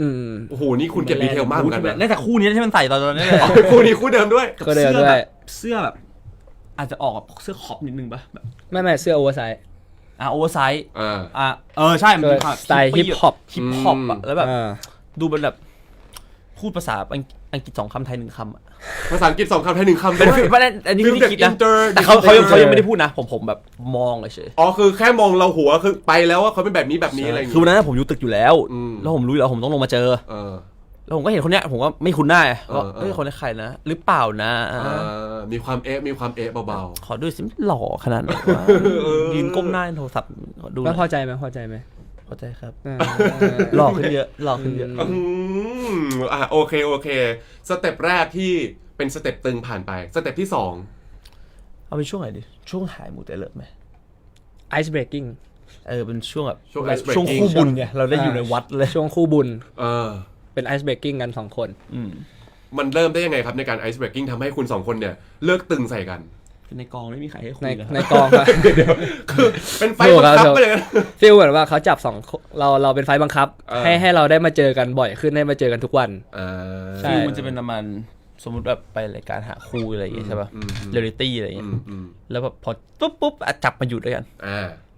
โอ้โหนี่คุณเก็บดีเทลมากเหมือนกันนะ น่าจะคู่นี้ที่มันใส่ตอนนั้นเลย คู่นี้คู่เดิมด้วย ก็เดินด้วย เสื้อแบบ อาจจะออกแบบเสื้อคอปนิดนึงปะแบบ ไม่เสื้อโอเวอร์ไซส์ โอเวอร์ไซส์ อ่า ใช่มันเป็นความ สไตล์ฮิปฮอป ฮิปฮอปอะแล้วแบบ อ่า ดูเป็นแบบพูดภาษาอังกฤษ2 คำไทย 1 คำอะ ภาษาอังกฤษ2 คำไทย 1 คำ เป็น ด้วย ประเด็นอันนี้ไม่ได้คิดนะ Inter แต่เขายังไม่ได้พูดนะผมแบบมองเฉย อ๋อคือแค่มองเราหัวคือไปแล้วว่าเขาเป็นแบบนี้แบบนี้อะไรอย่าง คือ งี้ วันนั้นผมอยู่ตึกอยู่แล้ว แล้วผมรู้อยู่แล้วผมต้องลงมาเจอ เออ แล้วผมก็เห็นคนเนี้ยผมก็ไม่คุ้นหน้าว่า เออ เอ้ยคนนี้ใครนะหรือเปล่านะ มีความเอะเบา ขอดูสิหล่อขนาดไหนวะยืนก้มหน้าในโทรศัพท์ขอดูห แล้ว น่อย พอใจไหมพอใจไหม พอใจครับ อ่า หล่อขึ้นเยอะหล่อขึ้นเยอะ ๆโอเคสเต็ปแรกที่เป็นสเต็ปตึงผ่านไปสเต็ปที่2 เอาเป็นช่วงไหนดิช่วงหายหมูเตลิดไหม ไอซ์เบรกกิ้ง เป็นช่วงแบบ ช่วง ice ช่วง breaking คู่บุญเนี่ยเราได้อยู่ในวัดเลย ช่วงคู่บุญ เออ เป็นไอซ์เบรกกิ้งกัน2 คน มันเริ่มได้ยังไงครับในการไอซ์เบรกกิ้งทำให้คุณ2 คนเนี่ยเลิกตึงใส่กัน ในกองไม่มีใครให้คุ ใน ยเลย ในกองครับ คือเป็นไฟบังคับไปเลยนะ ฟีลเหมือนว่าเขาจับเราเป็นไฟบังคับ เออ ให้เราได้มาเจอกันบ่อยขึ้นได้มาเจอกันทุกวัน ใช่ คือมันจะเป็นประมาณสมมุติแบบไปรายการหาคู่อะไรอย่างเงี้ยใช่ป่ะเรียลลิตี้อะไรอย่างเงี้ยแล้วแบบพอปุ๊บจับมาอยู่ด้วยกัน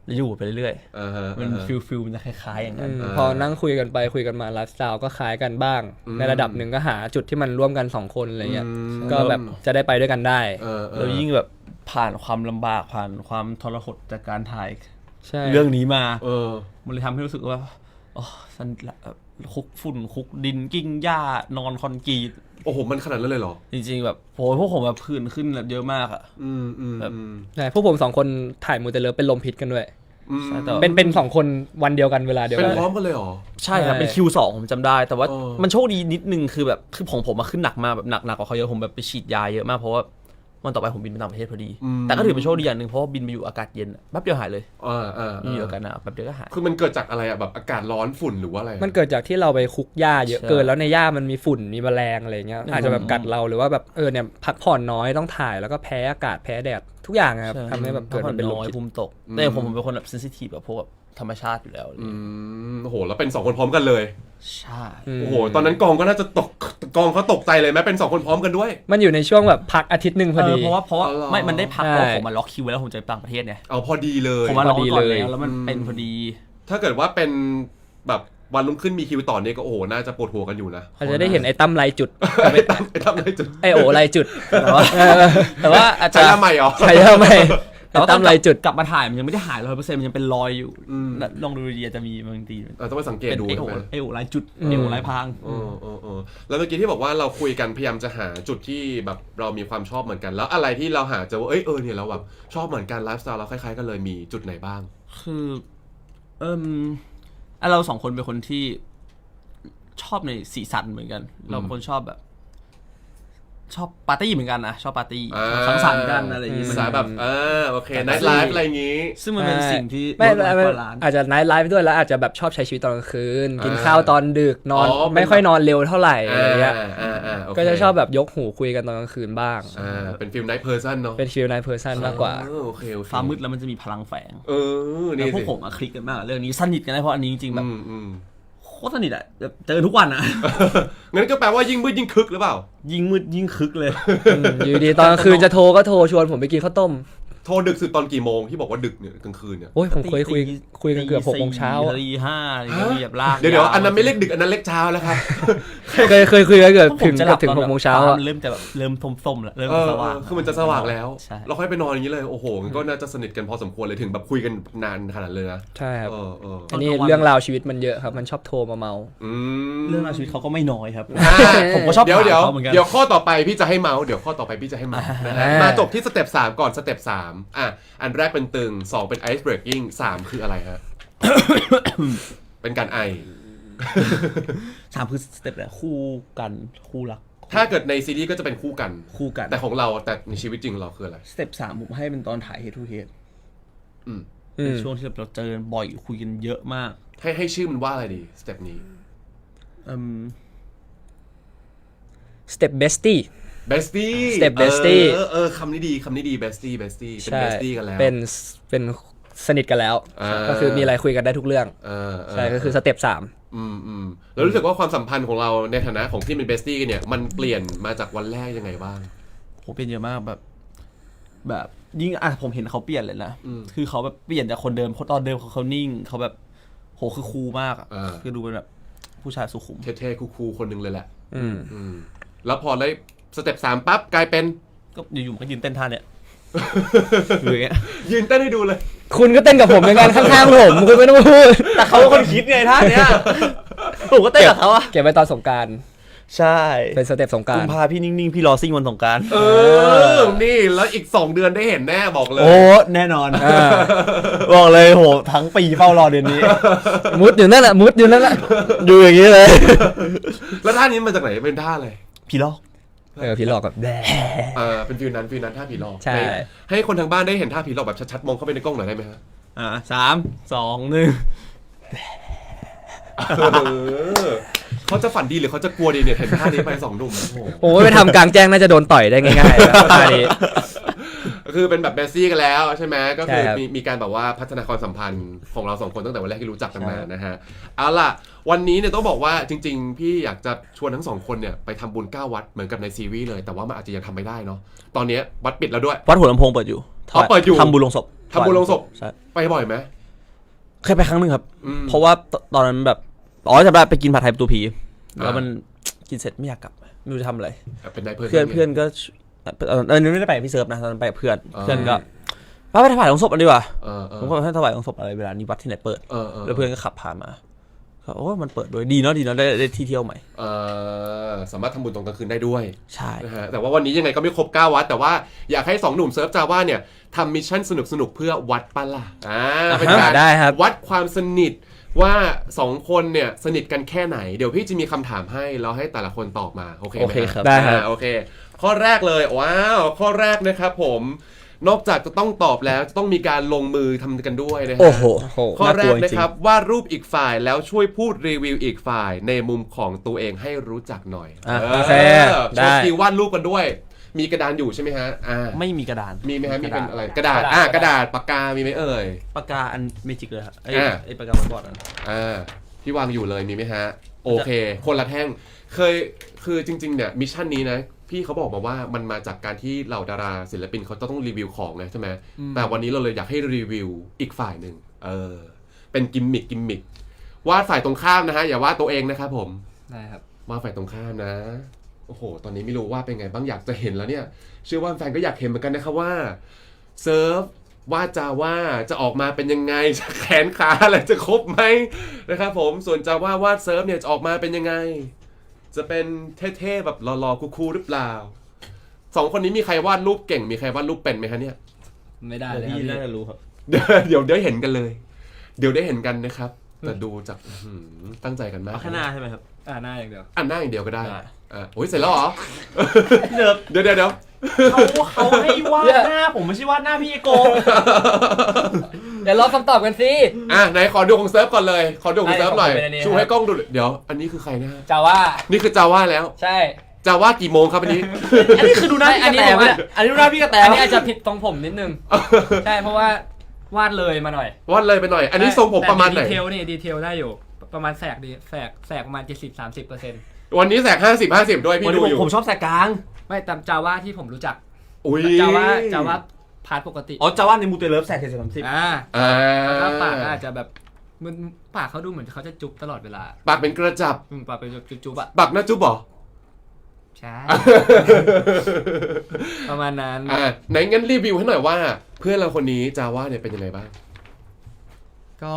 แล้วอยู่ไปเรื่อยๆมันฟิลมันจะคล้ายๆอย่างนั้น พอนั่งคุยกันไปคุยกันมาไลฟ์สไตล์ก็คล้ายกันบ้าง ในระดับหนึ่งก็หาจุดที่มันร่วมกัน2 คนอะไรเงี้ยก็แบบจะได้ไปด้วยกันได้ แล้วยิ่งแบบผ่านความลำบากผ่านความทรหดจากการถ่าย ใช่ เรื่องนี้มามันเลยทำให้รู้สึกว่าอ๋อ คุกฝุ่นคุกดินกิ้งหญ้านอนคอนกรีต โอ้โหมันขนาดนั้นเลยเหรอจริงๆแบบโหพวกผมแบบผื่นขึ้นแบบเยอะมากอ่ะแบบ ใช่พวกผม2 คนถ่ายมูเตเลิฟเป็นลมพิษกันด้วย ใช่แต่ เป็น2 คนวันเดียวกันเวลาเดียว เป็ กัน น พร้อมกันเลยเหรอ ใช่ครับเป็นคิวสองผมจำได้แต่ว่า อ๋อ มันโชคดีนิดนึงคือแบบคือผมมาขึ้นหนักมากแบบหนักกว่าเขาเยอะผมแบบไปฉีดยาเยอะมากเพราะว่าวันต่อไปผมบินไปต่างประเทศพอดีแต่ก็ถือเป็นโชคดีอย่างหนึ่งเพราะว่าบินไปอยู่อากาศเย็นแป๊บเดียวหายเลยบินอยู่อากาศหนาวแป๊บเดียวก็หาย คือมันเกิดจากอะไรอะแบบอากาศร้อนฝุ่นหรือว่าอะไร มันเกิดจากที่เราไปคุกหญ้าเยอะ ใช่ เกินแล้วในหญ้ามันมีฝุ่นมีแมลงอะไรเงี้ยอาจจะแบบกัดเราหรือว่าแบบเนี่ยพักผ่อนน้อยต้องถ่ายแล้วก็แพ้อากาศแพ้แดดทุกอย่างครับทำให้แบบเกิดมันเป็นลม น้อย พิษ ภูมิตกแต่ผมเป็นคนแบบเซนซิทีฟแบบพวกแบบธรรมชาติอยู่แล้ว โอ้โหแล้วเป็น2คนพร้อมกันเลย ใช่ โอ้โหตอนนั้นกองก็น่าจะตกกองเขาตกใจเลยไหมเป็น2คนพร้อมกันด้วย มันอยู่ในช่วงแบบพักอาทิตย์หนึ่งพอดี เพราะว่า อ๋อเหรอ ไม่มันได้พัก ใช่ เพราะผมมาล็อกคิวไว้แล้วผมจะไปต่างประเทศไง เอาพอดีเลย ผมมาล็อก พอดี ก่อน เลย แล้วมันเป็นพอดี ถ้าเกิดว่าเป็นแบบวันรุ่งขึ้นมีคิวต่อเนี่ยก็โอ้โหน่าจะปวดหัวกันอยู่นะ อาจจะได้เห็นไอ้ตั้มลายจุด ไปทำอะไรจุด ไอ้โอลายจุด แต่ว่าอาจจะ ใช้ยาใหม่เหรอ ใช่ไหม แต่ว่า ตั้มลายจุด กลับมาถ่ายมันยังไม่ได้หาย100%มันยังเป็นรอยอยู่ลองดูดีๆจะมีบางที ต้องไปสังเกต เป็น ดู ไอ ใช่ โอ ไหม ไอโอลายจุดไอโอลายพราง แล้วเมื่อกี้ที่บอกว่าเราคุยกันพยายามจะหาจุดที่แบบเรามีความชอบเหมือนกัน แล้วอะไรที่เราหาเจอว่าเนี่ยเราแบบชอบเหมือนกันไลฟ์สไตล์เราคล้ายๆกันเลยมีจุดไหนบ้าง คือเรา2 คนเป็นคนที่ชอบในสีสันเหมือนกัน เราเป็นคนชอบแบบ ชอบปาร์ตี้เหมือนกันนะชอบปาร์ตี้สังสรรค์กันอะไรอย่างงี้ สายแบบโอเคไนท์ไลฟ์อะไรอย่างงี้ ซึ่งมันเป็นสิ่งที่ ไม่ ลดกว่าร้าน อาจจะไนท์ไลฟ์ด้วยแล้วอาจจะแบบชอบใช้ชีวิตตอนกลางคืนกินข้าวตอนดึกนอนไม่ค่อยนอนเร็วเท่าไหร่อะไรเงี้ยก็จะชอบแบบยกหูคุยกันตอนกลางคืนบ้าง เป็นฟิลไนท์เพอร์ซันเนาะ เป็นฟิลไนท์เพอร์ซันมากกว่า โอเค ฟ้ามืดแล้วมันจะมีพลังแฝง นี่ แล้วพว สิ กผมอะคลิกกันมากเรื่องนี้สนิทกันได้เพราะอันนี้จริงๆแบบโคตรสนิทอะแบบเจอทุกวันอะ งั้นก็แปลว่ายิ่งมืดยิ่งคึกหรือเปล่า ยิ่งมืดยิ่งคึกเลย อยู่ดีตอนกลางคืนจะโทรก็โทรชวนผมไปกินข้าวต้ม โทรดึกสุดตอนกี่โมงที่บอกว่าดึกเนี่ยกลางคืนเนี่ย โอ้ยผมเคยคุยกันเกือบ6 โมงเช้า ตีห้าอะไรเงี้ยแบบลาก เดี๋ยวอันนั้นไม่เล็กดึกอันนั้นเล็กเช้าแล้วครับ เคยคุยกันเกือบ ผมจะหลับ ถึง ตอน 6 โมงเช้า ฟ้ อะ มันเริ่มจะแบบเริ่มส้มๆแล้วเริ่มสว่าง คือมันจะสว่างแล้ว ใช่ เราค่อยไปนอนอย่างนี้เลยโอ้โหก็น่าจะสนิทกันพอสมควรเลยถึงแบบคุยกันนานขนาดเลยนะ ใช่ครับ อั อันนี้เรื่องราวชีวิตมันเยอะครับมันชอบโทรมาเมา เรื่องราวชีวิตเขาก็ไม่น้อยครับ ผมก็ชอบ เดี๋ยว ถามเขาเหมือนกัน เดี๋ยวข้อต่อไปพี่จะให้เมาส์เดี๋ยวข้อต่อไปพี่จะให้เมาส์นะฮะมาจบที่สเต็ป3ก่อนสเต็ป3อันแรกเป็นตึง2เป็นไอซ์เบรกกิ้ง3คืออะไรฮะ เป็นการไอ 3คือสเต็ปแหละคู่กันคู่รัก ถ้าเกิดในซีรีส์ก็จะเป็นคู่กัน คู่กัน แต่ของเราแต่ในชีวิตจริงเราคืออะไร สเต็ป3ผมให้เป็นตอนถ่าย Head to Head อืม เป็นช่วงที่เราเจอบ่อยคุยกันเยอะมาก ให้ชื่อมันว่าอะไรดีสเต็ปนี้ Step Bestie bestie Step bestie คำนี้ดี bestie เป็น ใช่ bestie กันแล้ว เป็นสนิทกันแล้ว ก็คือมีอะไรคุยกันได้ทุกเรื่องใช่ก็คือสเต็ป3แล้วรู้สึกว่าความสัมพันธ์ของเราในฐานะของที่เป็น bestie กันเนี่ยมันเปลี่ยนมาจากวันแรกยังไงบ้าง ผมเปลี่ยนเยอะมากแบบยิ่งผมเห็นเขาเปลี่ยนเลยนะคือเขาแบบเปลี่ยนจากคนเดิมตอนเดิมเขานิ่งเขาแบบโหคือคูลมากคือดูเป็นแบบผู้ชายสุขุมเท่ๆคูลๆคนหนึงเลยแหละแล้วพอได้สเต็ป3ปั๊บกลายเป็น ก็อยู่ๆมันก็ยืนเต้นท่าเนี่ยคืออย่างเงี้ย ยืนเต้นให้ดูเลย คุณก็เต้นกับผมเหมือนกันข้างๆผมคุณไม่ต้องพูด แต่เขาเป็นคนคิดไงท่าเนี้ยผมก็เต้นกับเขาอะ เก็บไว้ตอนสงกรานต์ ใช่ เป็นสเต็ปสงกราน กุม ต์ ภาพี่นิ่งๆพี่รอซิ่งวันสงกรานต์ นี่แล้วอีก2เดือนได้เห็นแน่บอกเลย โอ้แน่นอนบอกเลยโหทั้งปีเฝ้ารอเดือนนี้ มุดอยู่นั่นแหละมุดอยู่นั่นแหละ ดูอย่างนี้เลย แล้วท่านี้มาจากไหนเป็นท่าอะไร พี่ลอก พี่หลอกกับแด เป็นฟิลนั้นท่าผีหลอก ใช่ ให้คนทางบ้านได้เห็นท่าผีหลอกแบบชัดๆมองเข้าไปในกล้องหน่อยได้ไหมฮะ 3 2 1 เขาจะฝันดีหรือเขาจะกลัวดีเนี่ยเห็นท่านี้ไป2 หนุ่มโอ้โห ผมว่าไปทำกลางแจ้งน่าจะโดนต่อยได้ง่ายๆท่านี้ คือเป็นแบบเบสซี่กันแล้วใช่ไหมก็คือ ใช่ครับ มีการแบบว่าพัฒนาความสัมพันธ์ของเรา2 คนตั้งแต่วันแรกที่รู้จักกันมานะฮะเอาล่ะวันนี้เนี่ยต้องบอกว่าจริงๆพี่อยากจะชวนทั้ง2 คนเนี่ยไปทำบุญ9 วัดเหมือนกับในซีรีส์เลยแต่ว่ามันอาจจะยังทำไม่ได้เนาะตอนนี้วัดปิดแล้วด้วย วัดหัวลำโพงเปิดอยู่ เปิดอยู่ ทำบุญลงศพ ทำบุญลงศพ ใช่ ไปบ่อยไหม เคยไปครั้งหนึ่งครับเพราะว่าตอนนั้นแบบจำได้ไปกินผัดไทยประตูผีแล้วมันกินเสร็จไม่อยากกลับไม่รู้จะทำอะไร เป็นนายเพื่อน เพื่อนก็ไม่ได้ไปพี่เซิร์ฟนะตอนนั้นไปกับเพื่อนก็ไปถวายลงศพกันดีกว่าผมก็ให้ถวายลงศพอะไรเวลานี้วัดที่ไหนเปิดแล้วเพื่อนก็ขับผ่านมา โอ้มันเปิดด้วยดีเนาะได้ที่เที่ยวใหม่ สามารถทำบุญตรงกลางคืนได้ด้วย ใช่ นะฮะแต่ว่าวันนี้ยังไงก็ไม่ครบ9วัดแต่ว่าอยากให้2หนุ่มเซิร์ฟจาว่าเนี่ยทำมิชชั่นสนุกๆเพื่อวัดปะล่ะเป็นการ ได้ครับ วัดความสนิทว่า2คนเนี่ยสนิทกันแค่ไหนเดี๋ยวพี่จะมีคำถามให้แล้วให้แต่ละคนตอบมาโอเคไหม โอเคครับ ได้ครับ โอเคข้อแรกเลยว้าวข้อแรกนะครับผมนอกจากจะต้องตอบแล้วจะต้องมีการลงมือทำกันด้วยนะฮะ โอ้โห ข้อแรก น่ากลัวจริง นะครับวาดรูปอีกฝ่ายแล้วช่วยพูดรีวิวอีกฝ่ายในมุมของตัวเองให้รู้จักหน่อย โอเค โช ได้ ว์สกิลวาดรูปกันด้วย มีกระดานอยู่ใช่ไหมฮะไม่มีกระดาน มีไหมฮะมีเป็นอะไรกระดาษกระดาษปากกามีไหมเอ่ย ปากกาอันเมจิกเลยครับไอ้ปากกาบอร์ดอัน ที่วางอยู่เลยมีไหมฮะโอเค คนละแท่งคือจริงๆเนี่ยมิชชั่นนี้นะพี่เขาบอกมาว่ามันมาจากการที่เหล่าดาราศิลปินเขาต้องรีวิวของไงใช่ไหมแต่วันนี้เราเลยอยากให้รีวิวอีกฝ่ายหนึ่งเป็นกิมมิควาดฝ่ายตรงข้ามนะฮะอย่าวาดตัวเองนะครับผม ได้ครับ วาดฝ่ายตรงข้ามนะโอ้โหตอนนี้ไม่รู้ว่าเป็นไงบ้างอยากจะเห็นแล้วเนี่ยเชื่อว่าแฟนก็อยากเห็นเหมือนกันนะครับว่าเซิร์ฟว่าจาว่าจะออกมาเป็นยังไงจะแขนขาอะไรจะครบไหมนะครับผมส่วนจาว่าวาดเซิร์ฟเนี่ยจะออกมาเป็นยังไงจะเป็นเท่ๆแบบหล่อๆคูลๆหรือเปล่า2คนนี้มีใครวาดรูปเก่งมีใครวาดรูปเป็นไหมคะเนี่ย ไม่ได้เลย พี่ ครับ น่าจะรู้ครับ เดี๋ยวได้เห็นกันเลย เดี๋ยวได้เห็นกันนะครับแต่ดูจากตั้งใจกันมาก เอาแค่หน้าใช่ไหมครับ หน้าอย่างเดียว หน้าอย่างเดี๋ยวก็ได้ ได้ โอ้ยเสร็จแล้วเหรอ เดิม เดี๋ยวเขาให้วาดหน้าผมไม่ใช่วาดหน้าพี่โก เดี๋ยวรอคำตอบกันสิ ไหนขอดูของเซิร์ฟก่อนเลยขอดูของเซิร์ฟหน่อย ให้ผมเป็นอันนี้ ชูให้กล้องดูเดี๋ยวอันนี้คือใครนะ จาว่า นี่คือจาว่าแล้ว ใช่ จาว่ากี่โมงครับอันนี้ อันนี้คือดูหน้าพี่กระแตปะเนี่ยอันนี้ดูหน้าพี่กระแต อันนี้อาจจะผิดตรงผมนิดนึง ใช่เพราะว่าวาดเลยมาหน่อย วาดเลยไปหน่อย อันนี้ทรงผมประมาณไหน แต่ดีเทลได้อยู่ประมาณแสกประมาณ 70-30% วันนี้แสก50ด้วยพี่ดูอยู่ ผมชอบแสกกลาง ไม่ตามจาว่าที่ผมรู้จัก อุ้ย จาว่าพาร์ทปกติ อ๋อจะวาดในมูเตเลิฟแสก70-30 แล้วก็ปากอาจจะแบบมันปากเขาดูเหมือนเขาจะจุ๊บตลอดเวลา ปากเป็นกระจับ ปากเป็นจุ๊บๆอะ ปากหน้าจุ๊บเหรอ ใช่ ประมาณนั้น ไหนงั้นรีวิวให้หน่อยว่า เพื่อนเราคนนี้จาว่าเนี่ยเป็นยังไงบ้าง ก็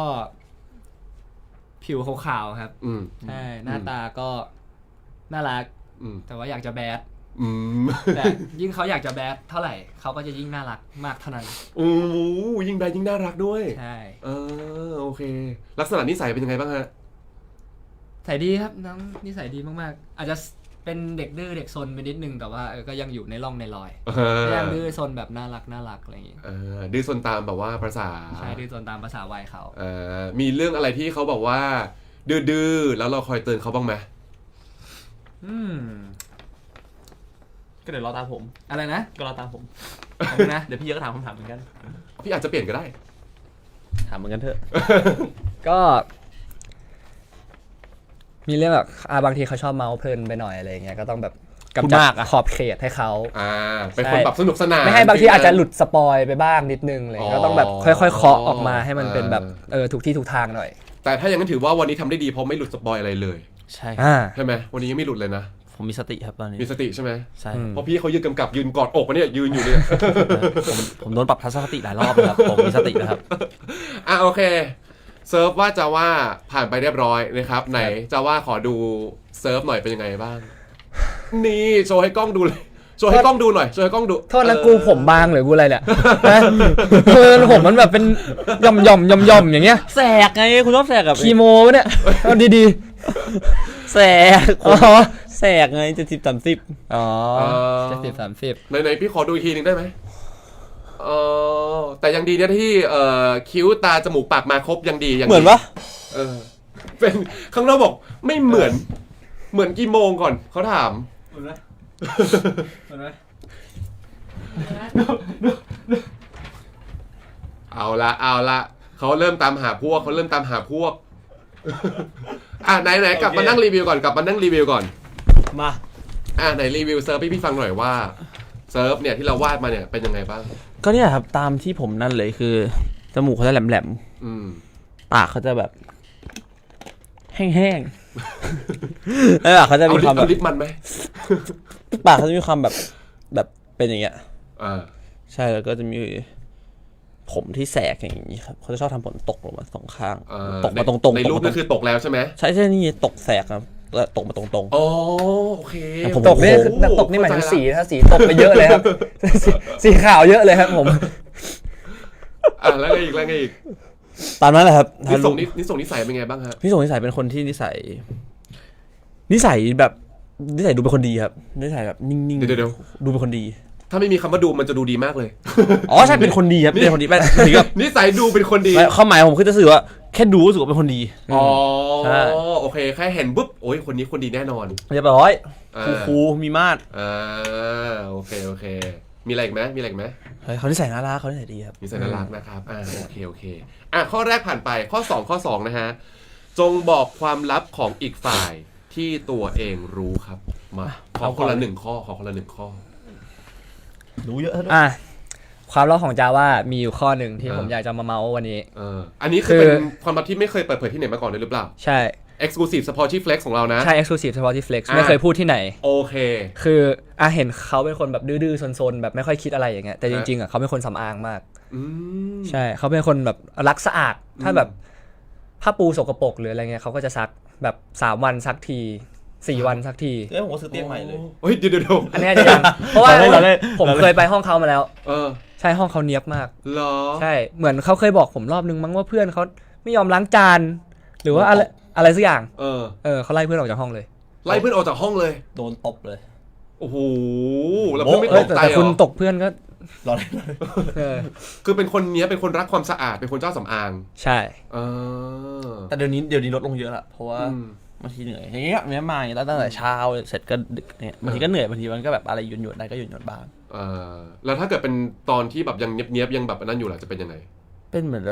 ผิวขาวๆครับใช่หน้าตาก็น่ารักแต่ว่าอยากจะแบดแต่ยิ่งเขาอยากจะแบดเท่าไหร่เขาก็จะยิ่งน่ารักมากเท่านั้น ยิ่งแบดยิ่งน่ารักด้วย ใช่ โอเค ลักษณะนิสัยเป็นยังไงบ้างฮะ ใส่ดีครับน้องนิสัยดีมากๆอาจจะเป็นเด็กดื้อเด็กซนไปนิดนึงแต่ว่าก็ยังอยู่ในร่องในรอยยังดื้อซนแบบน่ารักอะไรอย่างงี้ดื้อซนตามแบบว่าภาษาใช่ดื้อซนตามภาษาวัยเขามีเรื่องอะไรที่เขาบอกว่าดื้อแล้วเราคอยเตือนเขาบ้างไหม ก็เดี๋ยวรอตามผม อะไรนะ ก็รอตามผม นะ เดี๋ยวพี่ก็ถามคำถามเหมือนกัน พี่อาจจะเปลี่ยนก็ได้ ถามเหมือนกันเถอะ ก็มีเรื่องแบบบางทีเขาชอบเมาส์เพลินไปหน่อยอะไรอย่างเงี้ยก็ต้องแบบกำจัดขอบเขตให้เขา เป็นคนแบบสนุกสนานไม่ให้บางทีอาจจะหลุดสปอยไปบ้างนิดนึงเลยก็ต้องแบบค่อยๆเคาะออกมาให้มันเป็นแบบถูกที่ถูกทางหน่อย แต่ถ้าอย่างนั้นถือว่าวันนี้ทำได้ดีเพราะไม่หลุดสปอยอะไรเลย ใช่ใช่ไหมวันนี้ยังไม่หลุดเลยนะผมมีสติครับตอนนี้มีสติใช่ไหมใช่เพราะพี่เขายืนกำกับยืนกอดอกมาเนี่ยยืนอยู่เนี่ย ผมโดนปรับทัศนคติหลายรอบนะครับผมมีสตินะครับโอเคเซิร์ฟว่าจะว่าผ่านไปเรียบร้อยนะครับไหนจะว่าขอดูเซิร์ฟหน่อยเป็นยังไงบ้างนี่โชว์ให้กล้องดูเลยโชว์ให้กล้องดูหน่อยโชว์ให้กล้องดูโทษนะกูผมบางหรือกูอะไรเนี่ยผมมันแบบเป็นย่อมอย่างเงี้ยแสกไงคุณชอบแสกกับคีโมเนี่ยเอาดีๆแสกแสกไง70-30อ๋อ70-30ไหนพี่ขอดูอีกทีนึงได้ไหมแต่ยังดีเนี่ยที่คิ้วตาจมูกปากมาครบยังดีเหมือนปะเป็นข้างนอกบอกไม่เหมือนกี่โมงก่อนเขาถามเหมือนไหมเอาละเขาเริ่มตามหาพวกไหนกลับมานั่งรีวิวก่อนมาไหนรีวิวเซิร์ฟพี่ฟังหน่อยว่าเซิร์ฟเนี่ยที่เราวาดมาเนี่ยเป็นยังไงบ้างก็เนี่ยครับตามที่ผมนั่นเลยคือจมูกเขาจะแหลมปากเขาจะแบบแห้งๆเขาจะมีความแบบลิปมันไหมปากเขาจะมีความแบบเป็นอย่างเงี้ยใช่แล้วก็จะมีผ ผมที่แสกอย่างนี้ครับเขาจะชอบทำผมตกลงมาสองข้าง ตก ใน มาตรงๆ ในรูปนั่นคือตกแล้วใช่ไหม ใช่นี่ตกแสกครับตกมาตรงๆ อ๋อโอเค ผม ตกนี่คือ โอ้โ ตกนี่หมายถึงสีถ้าสีตกไปเยอะเลยครับ สีขาวเยอะเลยครับผม แล้วไงอีกแล้วไงอีก ตามนั้นแหละครับ นิส่งนิสัยเป็นไงบ้างฮะ พี่สงนิสัยเป็นคนที่นิสัยแบบนิสัยดูเป็นคนดีครับนิสัยแบบนิ่งๆ เดี๋ยว ดูเป็นคนดี ถ้าไม่มีคำว่าดูมันจะดูดีมากเลย อ๋อใช่เป็นคนดีครับเป็นคนดีแบบถึงกับ นิสัยดูเป็นคนดี ความหมายผมคือจะสื่อว่าแค่ดูรู้สึกว่าเป็นคนดี อ๋อ ใช่ โอเคแค่เห็นปุ๊บโอ้ยคนนี้คนดีแน่นอน เรียบร้อย อ่า คูลมีมาตร โอเคมีอะไรอีกไหมเฮ้ยเขานิสัยน่ารักเขานิสัยดีครับ นิสัยน่ารักนะครับโอเคข้อแรกผ่านไปข้อ2นะฮะจงบอกความลับของอีกฝ่ายที่ตัวเองรู้ครับมาขอคนละ1ข้อรู้เยอะด้วย ความลับของจาว่ามีอยู่ข้อหนึ่งที่ผมอยากจะมาเมาส์วันนี้ อันนี้คือเป็นความลับที่ไม่เคยเปิดเผยที่ไหนมาก่อนเลยหรือเปล่าใช่ Exclusive เฉพาะที่ Flex ของเรานะใช่ Exclusive เฉพาะที่ Flex ไม่เคยพูดที่ไหนโอเคคือเห็นเขาเป็นคนแบบดื้อๆซนๆแบบไม่ค่อยคิดอะไรอย่างเงี้ยแต่จริงๆเขาเป็นคนสำอางมากใช่เขาเป็นคนแบบรักสะอาดถ้าแบบผ้าปูสกปรกหรืออะไรเงี้ยเขาก็จะซักแบบ3วันซักที4วันซักทีผมก็ซื้อเตียงใหม่เลยเฮ้ยเดี๋ยวอันนี้จะยังเพราะว่าผมเคยไปห้องเขามาแล้วใช่ห้องเขาเนียบมากเหรอใช่เหมือนเขาเคยบอกผมรอบนึงมั้งว่าเพื่อนเขาไม่ยอมล้างจานหรือว่าอะไรสักอย่างเขาไล่เพื่อนออกจากห้องเลยไล่เพื่อนออกจากห้องเลยโดนตบเลยโอ้โหแล้วเพื่อนไม่ตกใจแต่คุณตกเพื่อนก็รอได้คือเป็นคนเนี้ยเป็นคนรักความสะอาดเป็นคนเจ้าสำอางใช่แต่เดี๋ยวนี้ลดลงเยอะละเพราะว่าบางทีเหนื่อยอย่างเงี้ยมาอย่างนี้ตั้งแต่เช้าเสร็จก็ดึกเนี่ยบางทีก็เหนื่อยบางทีมันก็แบบอะไรหยุ่นได้ก็หยุ่นบ้างแล้วถ้าเกิดเป็นตอนที่แบบยังเนียบยังแบบนั่นอยู่ล่ะจะเป็นยังไงเป็นเหมือนแ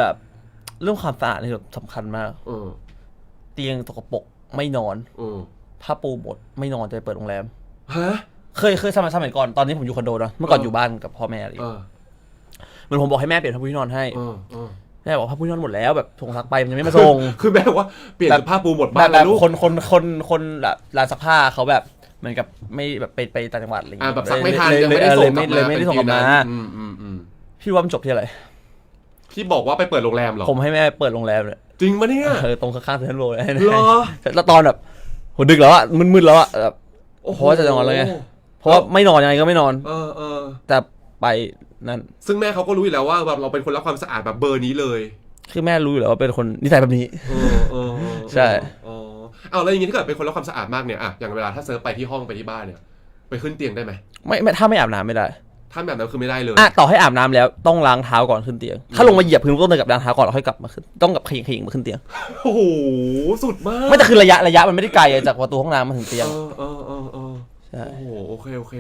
บบเรื่องความสะอาดนี่แบบสำคัญมากเตียงสกปรกไม่นอนผ้าปูหมดไม่นอนจะไปเปิดโรงแรมฮะเคยสมัยก่อนตอนนี้ผมอยู่คอนโดนะเมื่อก่อนอยู่บ้านกับพ่อแม่อะไรเหมือนผมบอกให้แม่เปลี่ยนผ้าปูที่นอนให้แม่บอกผ้าปูที่นอนหมดแล้วแบบส่งซักไปมันยังไม่มาส่งคือแม่บอกว่าเปลี่ยนผ้าปูหมดบ้านแล้วลูกคนร้านซักผ้าเขาแบบเหมือนกับไม่แบบไปต่างจังหวัดอะไรอย่างเงี้ยแบบซักไม่ทันยังไม่ได้ส่งกลับมาไม่ได้ส่งกลับมาพี่ว่ามันจบที่อะไรพี่บอกว่าไปเปิดโรงแรมเหรอผมให้แม่เปิดโรงแรมเลยจริงปะเนี่ยตรงข้างๆเซ็นทรัลโรลด์เหรอแล้วตอนแบบโหดึกแล้วอ่ะมืดๆแล้วอ่ะแบบเพราะว่าจะนอนแล้วไงเพราะว่าไม่นอนยังไงก็ไม่นอนแต่ไปนั่นซึ่งแม่เขาก็รู้อยู่แล้วว่าแบบเราเป็นคนรักความสะอาดแบบเบอร์นี้เลยคือแม่รู้อยู่แล้วว่าเป็นคนนิสัยแบบนี้ใช่แล้วอย่างงี้ถ้าเกิดเป็นคนรักความสะอาดมากเนี่ยอย่างเวลาถ้าเซิร์ฟไปที่ห้องไปที่บ้านเนี่ยไปขึ้นเตียงได้ไหมไม่ถ้าไม่อาบน้ำไม่ได้ถ้าแบบนั้นคือไม่ได้เลยต่อให้อาบน้ำแล้วต้องล้างเท้าก่อนขึ้นเตียงถ้าลงมาเหยียบพื้นก็ต้องเดินกับล้างเท้าก่อนแล้วค่อยกลับมาขึ้นต้องกับขยิงมาขึ้นเตียงโอ้โหสุดมากไม่แต่คือระยะมันไม่ได้ไกลจากประตูห้องน้ำมาถึงเตียงใช่โอ้โหโอเค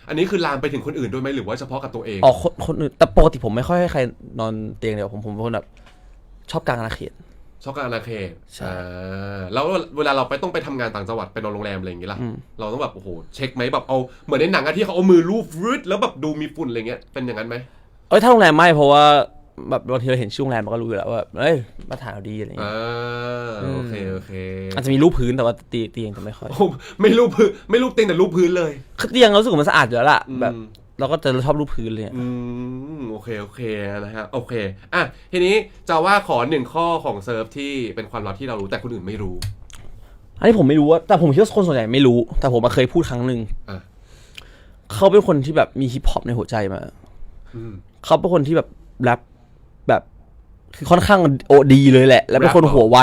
อันนี้คือลามไปถึงคนอื่นด้วยไหมหรือว่าเฉพาะกับตัวเองคนอื่นแต่ปกติผมไม่ค่อยให้ใครนอนเตียงเดียวผมเป็นคนแบบชอบกลางอาณาเขตชอบกลางอาณาเขตแล้วเวลาเราต้องไปทำงานต่างจังหวัดไปนอนโรงแรมอะไรอย่างงี้ล่ะเราต้องแบบโอ้โหเช็คไหมแบบเอาเหมือนในหนังที่เขาเอามือลูบวืดแล้วแบบดูมีฝุ่นอะไรเงี้ยเป็นอย่างนั้นไหมถ้าโรงแรมไม่เพราะว่าแบบบางทีเราเห็นชื่อโรงแรมมันก็รู้อยู่แล้วว่ามาตรฐานเราดีอะไรอย่างเงี้ยโอเคอาจจะมีรูปพื้นแต่ว่าเตียงจะไม่ค่อยไม่รูปเตียงแต่รูปพื้นเลยเตียงเราสึกมันสะอาดอยู่แล้วล่ะแบบเราก็จะชอบรูปพื้นเลยโอเคนะฮะโอเคทีนี้จะว่าขอ1ข้อของเซิร์ฟที่เป็นความลับที่เรารู้แต่คนอื่นไม่รู้อันนี้ผมไม่รู้ว่าแต่ผมคิดว่าคนส่วนใหญ่ไม่รู้แต่ผมเคยพูดครั้งนึงเขาเป็นคนที่แบบมีฮิปฮอปในหัวใจมาเขาเป็นคนที่แบบแรปแบบคือค่อนข้างดีเลยแหละแล้วเป็นคนหัวไว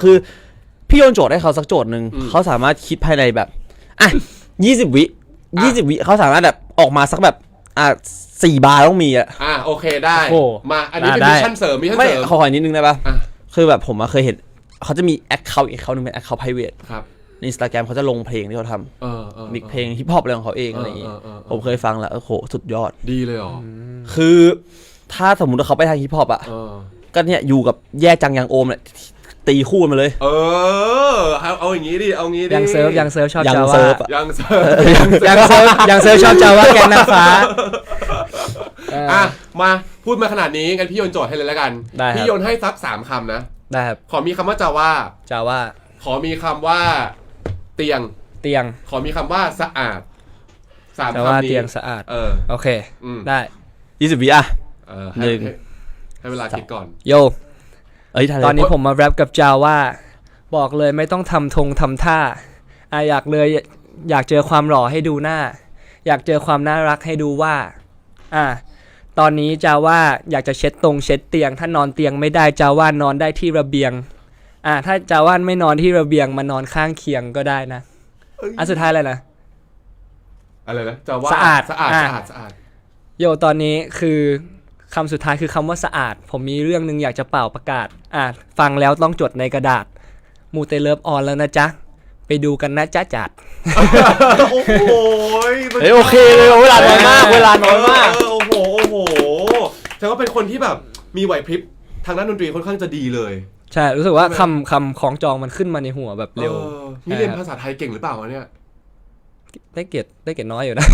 คือพี่โยนโจทย์ให้เขาสักโจทย์นึงเขาสามารถคิดภายในแบบ20 วิเขาสามารถแบบออกมาสักแบบ4 บาร์ต้องมีโอเคได้มาอันนี้เป็นมิชชั่นเสริมไม่ขอนิดนึงได้ปะคือแบบผมเคยเห็นเขาจะมีแอคเคาท์อีกเขานึงเป็นแอคเคาท์ private ครับใน Instagram เขาจะลงเพลงที่เขาทำมิกเพลงฮิปฮอปอะไรของเขาเองอะไรอย่างงี้ผมเคยฟังแล้วโอ้โหสุดยอดดีเลยเหรอคือถ้าสมมุติว่าเขาไปทางฮิปฮอปก็เนี่ยอยู่กับแย่จังยังโอมเนี่ยตีคู่มาเลยเอาอย่างงี้ดิเอางี้ดิยังเซิร์ฟชอบจาว่ายังเซิร์ฟชอบจาว่าแกงนางฟ้ามาพูดมาขนาดนี้งั้นพี่โยนโจทย์ให้เลยแล้วกันพี่โยนให้สัก3คำนะได้ครับขอมีคำว่าจาว่าขอมีคำว่าเตียงขอมีคำว่าสะอาด3คำนี้เตียงสะอาดโอเคได้20 วิ ให้ให้เวลาคิดก่อน โย เอ้ยทันเลย ตอนนี้ผมมาแรปกับจาว่าบอกเลยไม่ต้องทำท่าอยากเจอความหล่อให้ดูหน้า อยากเจอความน่ารักให้ดูว่าตอนนี้จาว่าอยากจะเช็ดเตียงถ้านอนเตียงไม่ได้จาว่านอนได้ที่ระเบียงถ้าจาว่าไม่นอนที่ระเบียงมานอนข้างเคียงก็ได้นะสุดท้ายเลยนะ อะไรนะจะว่า สะอาด สะอาด อ่ะ สะอาดสะอาด โยตอนนี้คือคำสุดท้ายคือคำว่าสะอาดผมมีเรื่องนึงอยากจะเป่าประกาศฟังแล้วต้องจดในกระดาษมูเตเลิฟออนแล้วนะจ๊ะไปดูกันนะจ๊ะจัด โอ้โห เฮ้ยโอเคเลยเวลาน้อยมากเวลาน้อยมาก โอ้โหแต่ว่าเป็นคนที่แบบมีไหวพริบทางด้านดนตรีค่อนข้างจะดีเลย ใช่รู้สึกว่าคำของจองมันขึ้นมาในหัวแบบเร็ว นี่เรียนภาษาไทยเก่งหรือเปล่าวะเนี่ย ได้เกรดน้อยอยู่นะ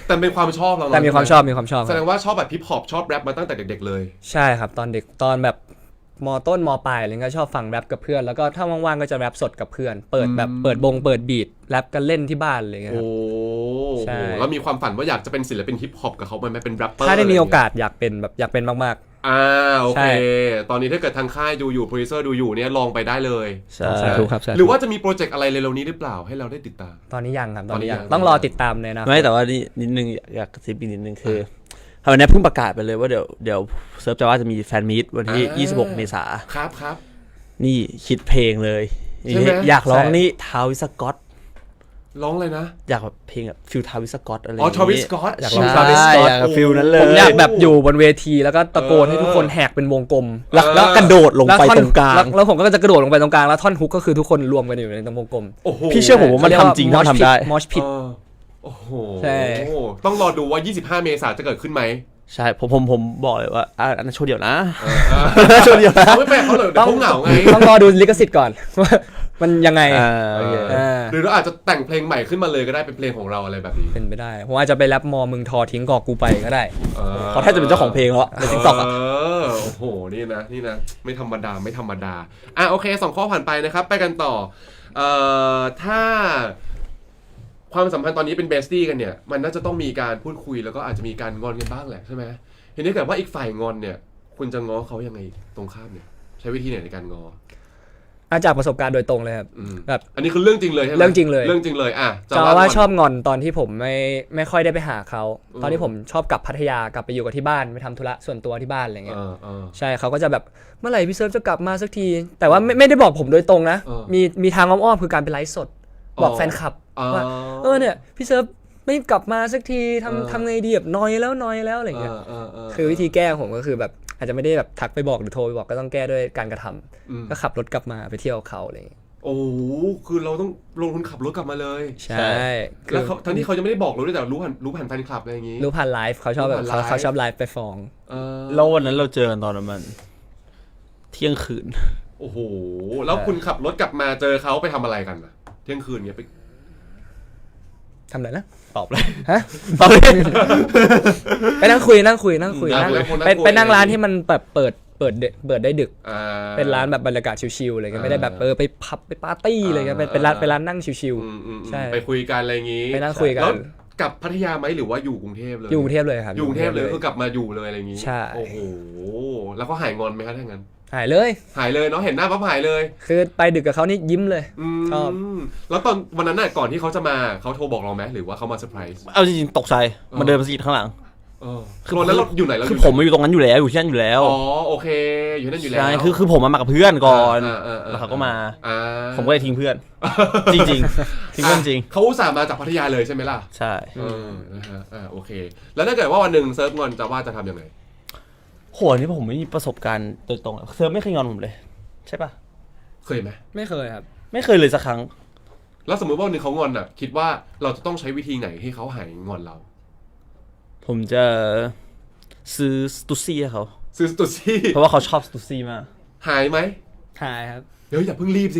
แต่เป็นความชอบเรา แต่มีความชอบแสดงว่าชอบแบบฮิปฮอปชอบแรปมาตั้งแต่เด็กๆเลย ใช่ครับตอนเด็กตอนแบบมต้นมปลายอะไรเงี้ยชอบฟังแรปกับเพื่อนแล้วก็ถ้าว่างๆก็จะแรปสดกับเพื่อนเปิดแบบเปิดบีทแรปกันเล่นที่บ้านอะไรเงี้ยครับ ใช่ แล้วมีความฝันว่าอยากจะเป็นศิลปินฮิปฮอปกับเขาไหมเป็นแรปเปอร์ ถ้าได้มีโอกาสอยากเป็นมาก โอ ใช่ เคตอนนี้ถ้าเกิดทางค่ายดูอยู่โปรดิวเซอร์ดูอยู่เนี่ยลองไปได้เลย ใช่ ๆถูกครับใช่ หรือว่าจะมีโปรเจกต์อะไรเร็วๆนี้หรือเปล่าให้เราได้ติดตาม ตอนนี้ยังครับ ตอนนี้ยัง ต้องรอติดตามเลยนะ ไม่แต่ว่านี่นิดนึงอยากกระซิบอีกนิดนึงคือวันนี้เพิ่งประกาศไปเลยว่าเดี๋ยวเซิร์ฟจะว่าจะมีแฟนมีตวันที่26 เมษา ครับ นี่คิดเพลงเลย ใช่ไหม อยากร้องนี่ทาวิสกอต ร้องเลยนะ อยากแบบเพลงแบบฟิลทาวิสกอตอะไร อ๋อ Travis Scott อยาก ใช่ ร้องทาวิสกอตอยากฟิลนั้นเลย ผมอยากแบบอยู่บนเวทีแล้วก็ตะโกนให้ทุกคนแหกเป็นวงกลม แล้วกระโดดลงไปตรงกลาง แล้วผมก็จะกระโดดลงไปตรงกลางแล้วท่อนฮุกก็คือทุกคนรวมกันอยู่ในตรงวงกลม โอ้โห พี่เชื่อผมว่ามันทำจริงถ้ามันทำได้ มอชพิท โอ้โห ใช่ ต้องรอดูว่า25 เมษายนจะเกิดขึ้นไหม ใช่ผมบอกเลยว่าอันนั้นโชว์เดี่ยวนะ ชวนเดียวเขาไม่ไปเขาเลยเดี๋ยวเขาเหงาไง ต้องรอดูลิขสิทธิ์ก่อนว่ามันยังไง โอเค หรือเราอาจจะแต่งเพลงใหม่ขึ้นมาเลยก็ได้เป็นเพลงของเราอะไรแบบนี้ เป็นไปได้ผมอาจจะไปแรปมอมึงทอทิ้งกอกกูไปก็ได้ เขาแทบจะเป็นเจ้าของเพลงแล้วในทิกตอกอ่ะ โอ้โหนี่นะไม่ธรรมดาโอเค2ข้อผ่านไปนะครับไปกันต่อถ้าความสัมพันธ์ตอนนี้เป็นเบสตี้กันเนี่ยมันน่าจะต้องมีการพูดคุยแล้วก็อาจจะมีการงอนกันบ้างแหละใช่ไหมทีนี้เกิดว่าอีกฝ่ายงอนเนี่ยคุณจะง้อเขายังไงตรงข้ามเนี่ยใช้วิธีไหนในการง้อ จากประสบการณ์โดยตรงเลยครับแบบ อันนี้คือเรื่องจริงเลยใช่ไหม เรื่องจริงเลย เรื่องจริงเลยจะว่าชอบงอนตอนที่ผมไม่ค่อยได้ไปหาเขาตอนที่ผมชอบกลับพัทยากลับไปอยู่กับที่บ้านไปทำธุระส่วนตัวที่บ้านอะไรเงี้ยใช่เขาก็จะแบบเมื่อไหร่พี่เซิร์ฟจะกลับมาสักทีแต่ว่าไม่ได้บอกผมโดยตรงนะมีทางอ้อมๆคือการไปไลฟ์สดบอกแฟนคลับว่าเนี่ยพี่เซิร์ฟไม่กลับมาสักทีทำไงดีแบบนอยแล้วอะไรเงี้ยคือวิธีแก้ของผมก็คือแบบอาจจะไม่ได้แบบทักไปบอกหรือโทรไปบอกก็ต้องแก้ด้วยการกระทำก็ขับรถกลับมาไปเที่ยวเขาอะไรอย่างเงี้ย โอ้คือเราต้องลงทุนขับรถกลับมาเลย ใช่ แล้วทั้งที่เขาจะไม่ได้บอกเราด้วยแต่รู้ผ่านแฟนคลับอะไรอย่างงี้ รู้ผ่านไลฟ์เขาชอบแบบเขาชอบไลฟ์ไปฟ้อง แล้ววันนั้นเราเจอกันตอนประมาณเที่ยงคืน โอ้โหแล้วคุณขับรถกลับมาเจอเขาไปทำอะไรกันอะเที่ยงคืนเงี้ยไป ทำอะไรนะ ตอบเลย ฮะ ตอบเลย ไปนั่งคุยไปนั่งร้านที่มันแบบเปิดได้ดึกเป็นร้านแบบบรรยากาศชิลๆอะไรเงี้ยไม่ได้แบบไปพับไปปาร์ตี้อะไรเงี้ยเป็นร้านนั่งชิลๆใช่ ไปคุยกันอะไรอย่างงี้ ไปนั่งคุยกัน แล้วกลับพัทยาไหมหรือว่าอยู่กรุงเทพเลย อยู่กรุงเทพเลยครับ อยู่กรุงเทพเลยคือกลับมาอยู่เลยอะไรอย่างงี้ ใช่ โอ้โหแล้วก็หายงอนไหมครับถ้างั้น หายเลย หายเลยเนาะเห็นหน้าปั๊บหายเลย คือไปดึกกับเขานี่ยิ้มเลยชอบ แล้วตอนวันนั้นน่ะก่อนที่เขาจะมาเขาโทรบอกเราไหมหรือว่าเขามาเซอร์ไพรส์ เอาจริงๆตกใจมาเดินมาสะกิดข้างหลัง คือวันนั้นเราอยู่ไหนเรา คือผมมาอยู่ตรงนั้นอยู่แล้วอยู่ที่นั่นอยู่แล้ว อ๋อโอเคอยู่นั่นอยู่แล้ว ใช่คือผมมากับเพื่อนก่อนแล้วเขาก็มาผมก็เลยทิ้งเพื่อน จริงๆทิ้งเพื่อนจริง เขาอุตส่าห์มาจากพัทยาเลยใช่ไหมล่ะ ใช่ นะฮะโอเค แล้วถ้าเกิดว่าวันหนึ่งเซิร์ฟงอนจะว่าจะทำยังไง โหนี่ผมไม่มีประสบการณ์โดยตรงเซิร์ฟไม่เคยงอนผมเลยใช่ปะ เคยไหม ไม่เคยครับ ไม่เคยเลยสักครั้ง แล้วสมมติว่าวันหนึงเขางอนอ่ะคิดว่าเราจะต้องใช้วิธีไหนให้เขาหายงอนเรา ผมจะซื้อสตูซี่ให้เขา ซื้อสตูซี่ เพราะว่าเขาชอบสตูซี่มาก หายไหม หายครับ เดี๋ยวอย่าเพิ่งรีบสิ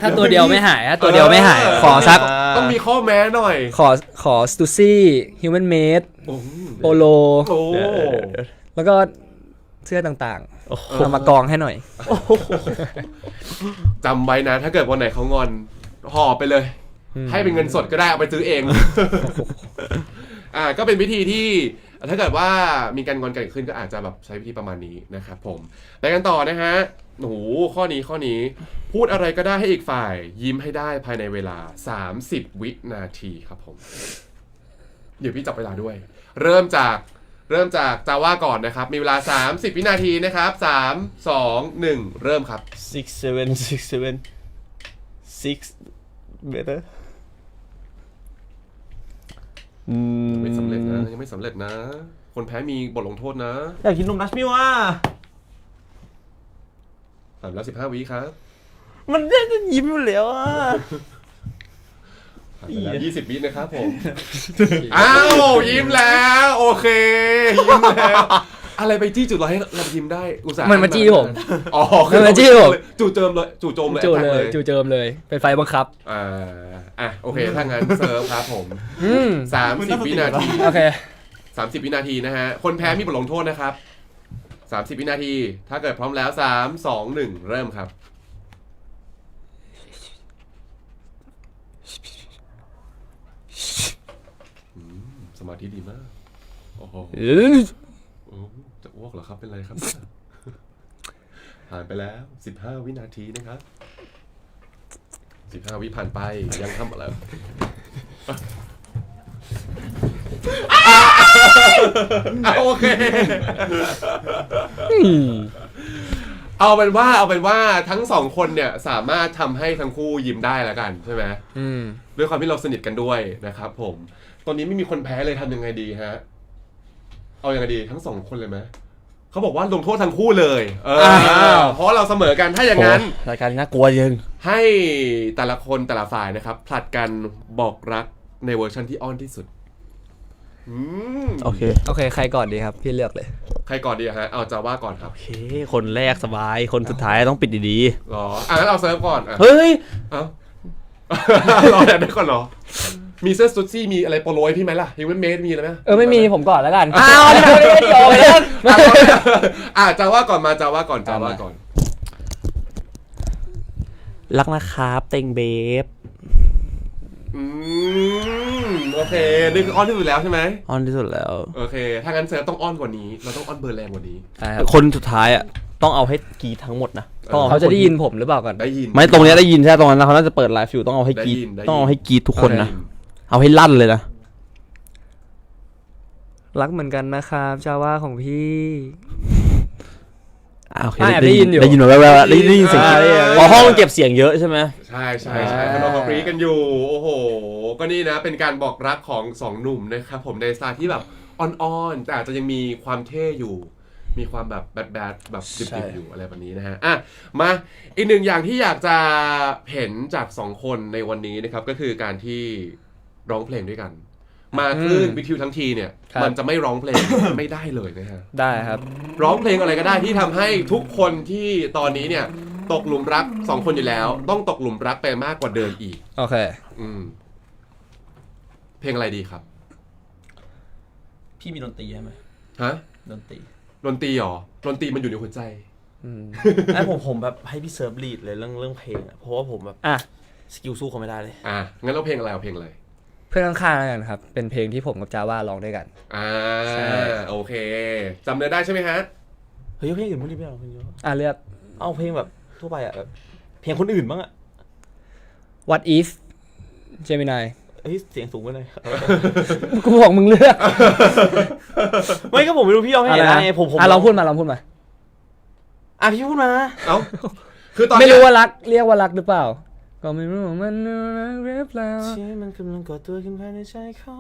ถ้าตัวเดียวไม่หายตัวเดียวไม่หายขอสัก ต้องมีข้อแม้หน่อย ขอสตูซี่ฮิวแมนเมดโปโล โอ้ แล้วก็เสื้อต่างๆเอามากองให้หน่อย จำไว้นะถ้าเกิดวันไหนเขางอนห่อไปเลย ให้เป็นเงินสดก็ได้เอาไปซื้อเอง ก็เป็นวิธีที่ ถ้าเกิดว่ามีการงอนกันเกิดขึ้นก็อาจจะแบบใช้วิธีประมาณนี้นะครับผมไปกันต่อนะฮะโอ้โหข้อนี้พูดอะไรก็ได้ให้อีกฝ่ายยิ้มให้ได้ภายในเวลา30วินาทีครับผมเดี๋ยวพี่จับเวลาด้วยเริ่มจากจาว่าก่อนนะครับมีเวลา30วินาทีนะครับ3 2 1เริ่มครับ 6 better ยังไม่สำเร็จนะคนแพ้มีบทลงโทษนะ อยากกินนมดัชมิลอ่ะ ผ่านแล้ว15วิครับ มันได้จะยิ้มอยู่แล้วอ่ะ ผ่านไปแล้ว20วินะครับผม อ้าวยิ้มแล้วโอเคยิ้มแล้วอะไรไปจี้จุดเราให้เรายิ้มได้อุตส่าห์ มันมาจี้ผม อ๋อ มันมาจี้ผม จู่โจมเลย จู่เจิมเลยเป็นไฟบังคับ โอเคถ้างั้นเซิร์ฟครับผม 30 วินาที โอเค 30 วินาทีนะฮะคนแพ้มีบทลงโทษนะครับ30 วินาทีถ้าเกิดพร้อมแล้ว3 2 1เริ่มครับสมาธิดีมากโอ้โหจะอ้วกเหรอครับเป็นไรครับ ผ่านไปแล้ว15 วินาทีนะครับ15 วิผ่านไปยังทำอะไรโอเคเอาเป็นว่าทั้งสองคนเนี่ยสามารถทำให้ทั้งคู่ยิ้มได้แล้วกันใช่ไหมด้วยความที่เราสนิทกันด้วยนะครับผมตอนนี้ไม่มีคนแพ้เลยทำยังไงดีฮะเอายังไงดีทั้งสองคนเลยไหมเขาบอกว่าลงโทษทั้งคู่เลยเพราะเราเสมอกันถ้าอย่างนั้นรายการน่ากลัวยังให้แต่ละคนแต่ละฝ่ายนะครับผลัดกันบอกรักในเวอร์ชันที่อ้อนที่สุดโอเคใครก่อนดีครับพี่เลือกเลยใครก่อนดีฮะเอาจาว่าก่อนครับโอเคคนแรกสบายคนสุดท้ายต้องปิดดีๆหรองั้นเอาเซิร์ฟก่อนเฮ้ยรอได้ก่อนเหรอมีเสื้อสตูซี่มีอะไรโปโลให้พี่ไหมล่ะฮิวแมนเมดมีอะไรไหมไม่มีผมก่อนแล้วกันนี่ไม่ได้โยนเลยจาว่าก่อนมาจาว่าก่อนรักนะครับเต็งเบฟโอเคนี่คืออ้อนที่สุดแล้วใช่ไหมอ้อนที่สุดแล้วโอเคถ้างั้นเซิร์ฟต้องอ้อนกว่านี้เราต้องอ้อนเบอร์แรงกว่านี้คนสุดท้ายอ่ะต้องเอาให้กีทั้งหมดนะเขาจะได้ยินผมหรือเปล่าก่อนได้ยินไม่ตรงนี้ได้ยินใช่ตรงนั้นเขาน่าจะเปิดไลฟ์อยู่ต้องเอาให้กีต้องเอาให้กีทุกคนนะเอาให้ลั่นเลยนะรักเหมือนกันนะครับจาว่าของพี่โอเคได้ยินแววๆได้ยินเสียงพอห้องเก็บเสียงเยอะใช่ไหมใช่เรากรี๊ดกันอยู่โอ้โหก็นี่นะเป็นการบอกรักของสองหนุ่มนะครับผมในสไตล์ที่แบบอ่อนๆแต่อาจจะยังมีความเท่อยู่มีความแบบแบดแบบดิบๆอยู่อะไรแบบนี้นะฮะมาอีกหนึ่งอย่างที่อยากจะเห็นจากสองคนในวันนี้นะครับก็คือการที่ร้องเพลงด้วยกันมาคลื่นวิทยุทั้งทีเนี่ยมันจะไม่ร้องเพลงไม่ได้เลยนะฮะได้ครับร้องเพลงอะไรก็ได้ที่ทำให้ทุกคนที่ตอนนี้เนี่ยตกหลุมรักสองคนอยู่แล้วต้องตกหลุมรักไปมากกว่าเดิมอีกโอเคเพลงอะไรดีครับพี่มีดนตรีใช่ไหมฮะดนตรีหรอดนตรีมันอยู่ในหัวใจผมแบบให้พี่เซิร์ฟลีดเลยเรื่องเพลงเพราะว่าผมแบบสกิลสู้เขาไม่ได้เลยงั้นเราเพลงอะไรเอาเพลงอะไรเพื่อนข้างๆแล้วกันครับเป็นเพลงที่ผมกับจาว่าร้องด้วยกันโอเคจำเนื้อได้ใช่ไหมฮะเฮ้ยเพลงอื่นพวกนี้ไม่เอาเพลงเยอะเลือกเอาเพลงแบบทั่วไปแบบเพลงคนอื่นบ้างWhat if Gemini เสียงสูงไปเลยกูบอกมึงเลือกไม่ก็ผมไม่รู้พี่เอาให้ไหนผมลองพูดมาพี่พูดมาคือตอนไม่รู้ว่ารักเรียกว่ารักหรือเปล่าก็ไม่รู้มันรักหรือเปล่าที่มันกำลังก่อตัวขึ้นภายในใจเขา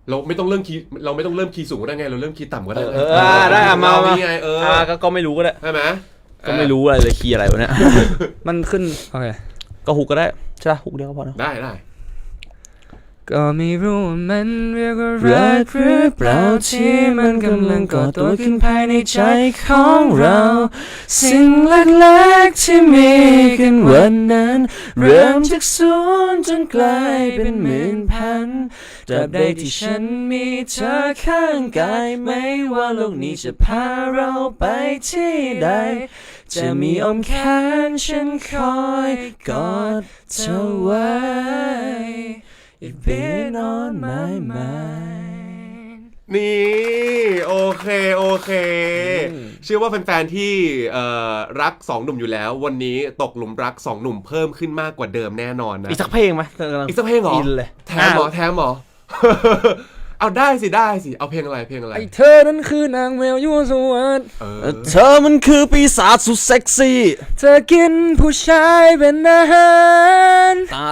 เราไม่ต้องเริ่มคีย์สูงก็ได้ไงเราเริ่มคีย์ต่ำก็ได้ได้มาไงก็ไม่รู้ก็ได้ใช่ไหมก็ไม่รู้อะไรเลยคีย์อะไรวะเนี่ยมันขึ้นโอเคก็ฮุกก็ได้ใช่ป่ะฮุกเดียวก็พอนะได้ก็ไม่รู้ว่ามันเรียกว่ารักหรือเปล่าที่มันกำลังก่อตัวขึ้นภายในใจของเราสิ่งเล็กๆที่มีกันวันนั้นเริ่มจากศูนย์จนกลายเป็นหมื่นพันตราบใดที่ฉันมีเธอข้างกายไม่ว่าโลกนี้จะพาเราไปที่ใดจะมีอ้อมแขนฉันคอยกอดเธอไว้It's been on my mind นี่โอเคเชื่อว่าแฟนๆที่รัก2หนุ่มอยู่แล้ววันนี้ตกหลุมรัก2หนุ่มเพิ่มขึ้นมากกว่าเดิมแน่นอนนะ อีกสักเพลงไหม อีกสักเพลงเหรอ อินเลย แถมเหรอ เอาได้สิเอาเพลงอะไรไอ้เธอนั้นคือนางแมวยั่วสวรรค์ เธอมันคือปีศาจสุดเซ็กซี่ เธอกินผู้ชายเป็นอาหารตา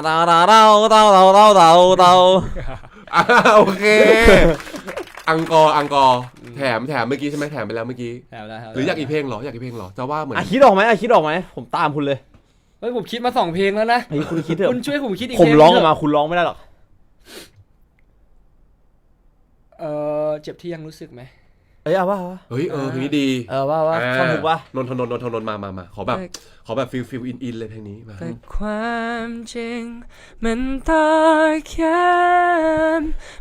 โอเคอังกอร์แถมเมื่อกี้ใช่ไหมแถมไปแล้วเมื่อกี้หรืออยากอีกเพลงเหรอจะว่าเหมือนคิดออกไหมผมตามคุณเลย เฮ้ยผมคิดมา2เพลงแล้วนะคุณคิดเถอะ คุณช่วยผมคิดอีก ผมร้องออกมาคุณร้องไม่ได้หรอกเจ็บที่ยังรู้สึกไหมเอาว่าเฮ้ยเพลงนี้ดีว่าฟังถูกว่านนทนมาขอแบบฟิลอินเลยเพลงนี้มาแต่ความจริงมันตาแค่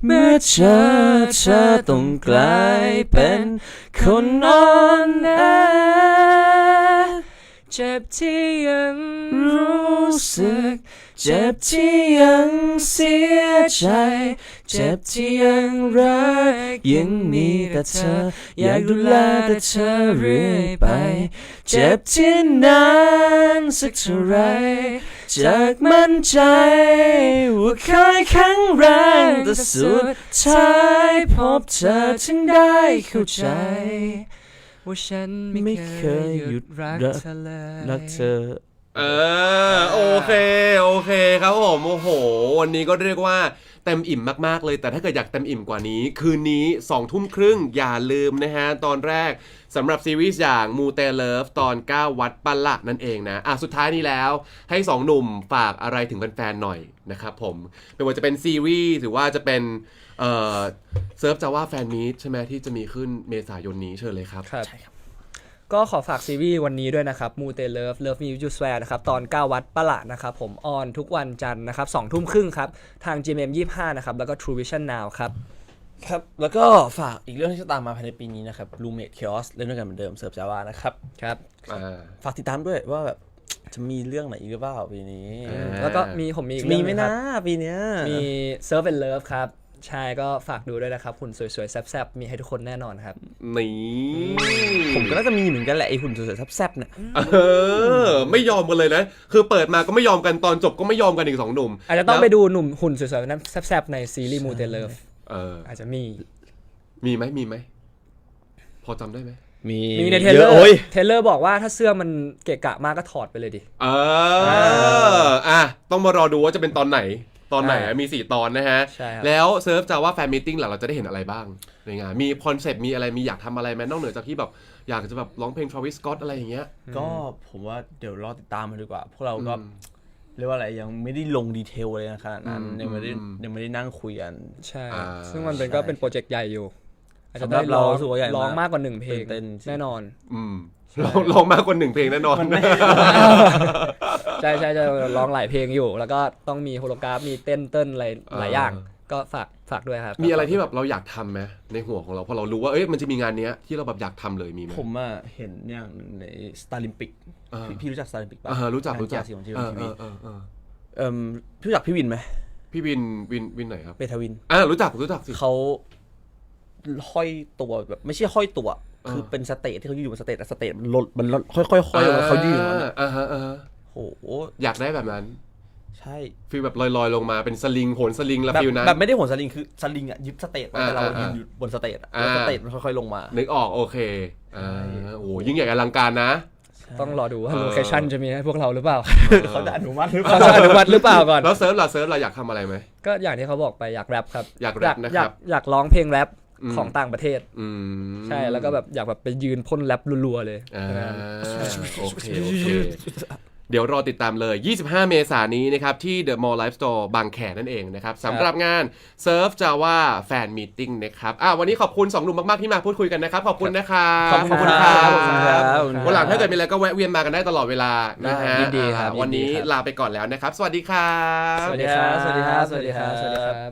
เมื่อเธอต้องกลายเป็นคนอ่อนแอเจ็บที่ยังรู้สึกเจ็บที่ยังเสียใจเจ็บที่ยังรักยังมีแต่เธออยากดูแลแต่เธอเรื่อยไปเจ็บที่นานสักเท่าไรจากมั่นใจว่าเคยแข็งแรงแต่สุดท้ายพบเธอถึงได้เข้าใจว่าฉันไม่เคยหยุดรักเธอเลยรักเธอโอเคครับผมโอ้โหวันนี้ก็เรียกว่าเต็มอิ่มมากๆเลยแต่ถ้าเกิดอยากเต็มอิ่มกว่านี้คืนนี้ 20:30 อย่าลืมนะฮะตอนแรกสำหรับซีรีส์อย่างมูเตเลิฟตอน9วัดปะละนั่นเองนะสุดท้ายนี้แล้วให้2หนุ่มฝากอะไรถึงแฟนๆหน่อยนะครับผมไม่ว่าจะเป็นซีรีส์หรือว่าจะเป็นเซิร์ฟจาว่าแฟนมีตใช่ไหมที่จะมีขึ้นเมษายนนี้เชิญเลยครับใช่ครับก็ขอฝากซีรีส์วันนี้ด้วยนะครับมูเตเลิฟเลิฟมียูสแวร์นะครับตอน9วัดปะละนะครับผมออนทุกวันจันทร์นะครับ 20:30 ครับทาง GMM25 นะครับแล้วก็ True Vision Now ครับแล้วก็ฝากอีกเรื่องที่จะตามมาภายในปีนี้นะครับ Roommate Chaos เล่นด้วยกันเหมือนเดิมเสิร์ฟจาวานะครับฝากติดตามด้วยว่าแบบจะมีเรื่องไหนอีกหรือเปล่าปีนี้แล้วก็ผมมีอีกมีไหมนะปีนี้มี Serve and Love ครับใช่ก็ฝากดูด้วยนะครับหุ่นสวยๆแซ่บๆมีให้ทุกคนแน่นอนครับนี่ผมก็น่าจะมีเหมือนกันแหละไอ้หุ่นสวยๆแซ่บๆเนี่ยไม่ยอมกันเลยนะคือเปิดมาก็ไม่ยอมกันตอนจบก็ไม่ยอมกันอีก2หนุ่มอาจจะต้องไปดูหนุ่มหุ่นสวยๆนั้นแซ่บๆในซีรีส์มูเตเลิฟอาจจะมีไหมพอจำได้ไหมมีในเทเลอร์บอกว่าถ้าเสื้อมันเกะกะมากก็ถอดไปเลยดิต้องมารอดูว่าจะเป็นตอนไหนมี4ตอนนะฮะแล้วเซิร์ฟจาว่าแฟนมีตติ้งหลังเราจะได้เห็นอะไรบ้างในงานมีคอนเซปต์มีอะไรมีอยากทำอะไรไหมนอกเหนือจากที่แบบอยากจะแบบร้องเพลง Travis Scott อะไรอย่างเงี้ยก็ผมว่าเดี๋ยวรอติดตามมันดีกว่าพวกเราก็เรียกว่าอะไรยังไม่ได้ลงดีเทลเลยขนาดนั้นยังไม่ได้นั่งคุยกันใช่ซึ่งมันก็เป็นโปรเจกต์ใหญ่อยู่อาจจะได้ร้องมากกว่า1เพลงแน่นอนร้องมากกว่า1เพลงแน่นอนใช่จะร้องหลายเพลงอยู่แล้วก็ต้องมีโฮโลกราฟมีเต้นอะไรหลายอย่างก็ฝากด้วยครับมีอะไรที่แบบเราอยากทำไหมในหัวของเราพอเรารู้ว่ามันจะมีงานนี้ที่เราแบบอยากทำเลยมีไหมผมเห็นอย่างในสตาร์ลิมปิกพี่รู้จักสตาร์ลิมปิกป่ะรู้จักสีของทีวีพี่รู้จักพี่วินไหมพี่วินไหนครับเบทาวินรู้จักสิเขาห้อยตัวแบบไม่ใช่ห้อยตัวคือเป็นสเตจที่เขาอยู่บนสเตจแต่สเตจมันลดค่อยๆลงเขายืนอย่างนั้นโอ้โหอยากได้แบบนั้นใช่ฟีลแบบลอยๆลงมาเป็นสลิงโหนสลิงแล้วฟีลนั้นแบบไม่ได้โหนสลิงคือสลิงยึดสเตจแต่เรายืนอยู่บนสเตจแล้วสเตจมันค่อยๆลงมานึกออกโอเคโอ้ยิ่งใหญ่อลังการนะต้องรอดูว่าโลเคชั่นจะมีให้พวกเราหรือเปล่าเขาจะอนุมัติหรือเปล่าก่อนแล้วเซิร์ฟเราอยากทำอะไรไหมก็อย่างที่เขาบอกไปอยากแรปครับอยากแรปนะครับอยากร้องเพลงแรปของต่างประเทศใช่แล้วก็แบบอยากแบบไปยืนพ่นแรปรัวๆเลยโอเคเดี๋ยวรอติดตามเลย25เมษายนนี้นะครับที่ The Mall Life Store บางแคนั่นเองนะครับสำหรับงาน Surf Java Fan Meeting นะครับวันนี้ขอบคุณ2หนุ่มมากๆที่มาพูดคุยกันนะครับขอบคุณนะครับขอบคุณครับวันหลังถ้าเกิดมีอะไรก็แวะเวียนมากันได้ตลอดเวลานะฮะดีครับวันนี้ลาไปก่อนแล้วนะครับสวัสดีครับสวัสดีครับ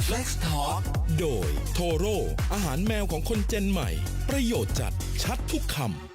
Flex Talk โดยโทโร่อาหารแมวของคนเจนใหม่ประโยชน์จัดชัดทุกคำ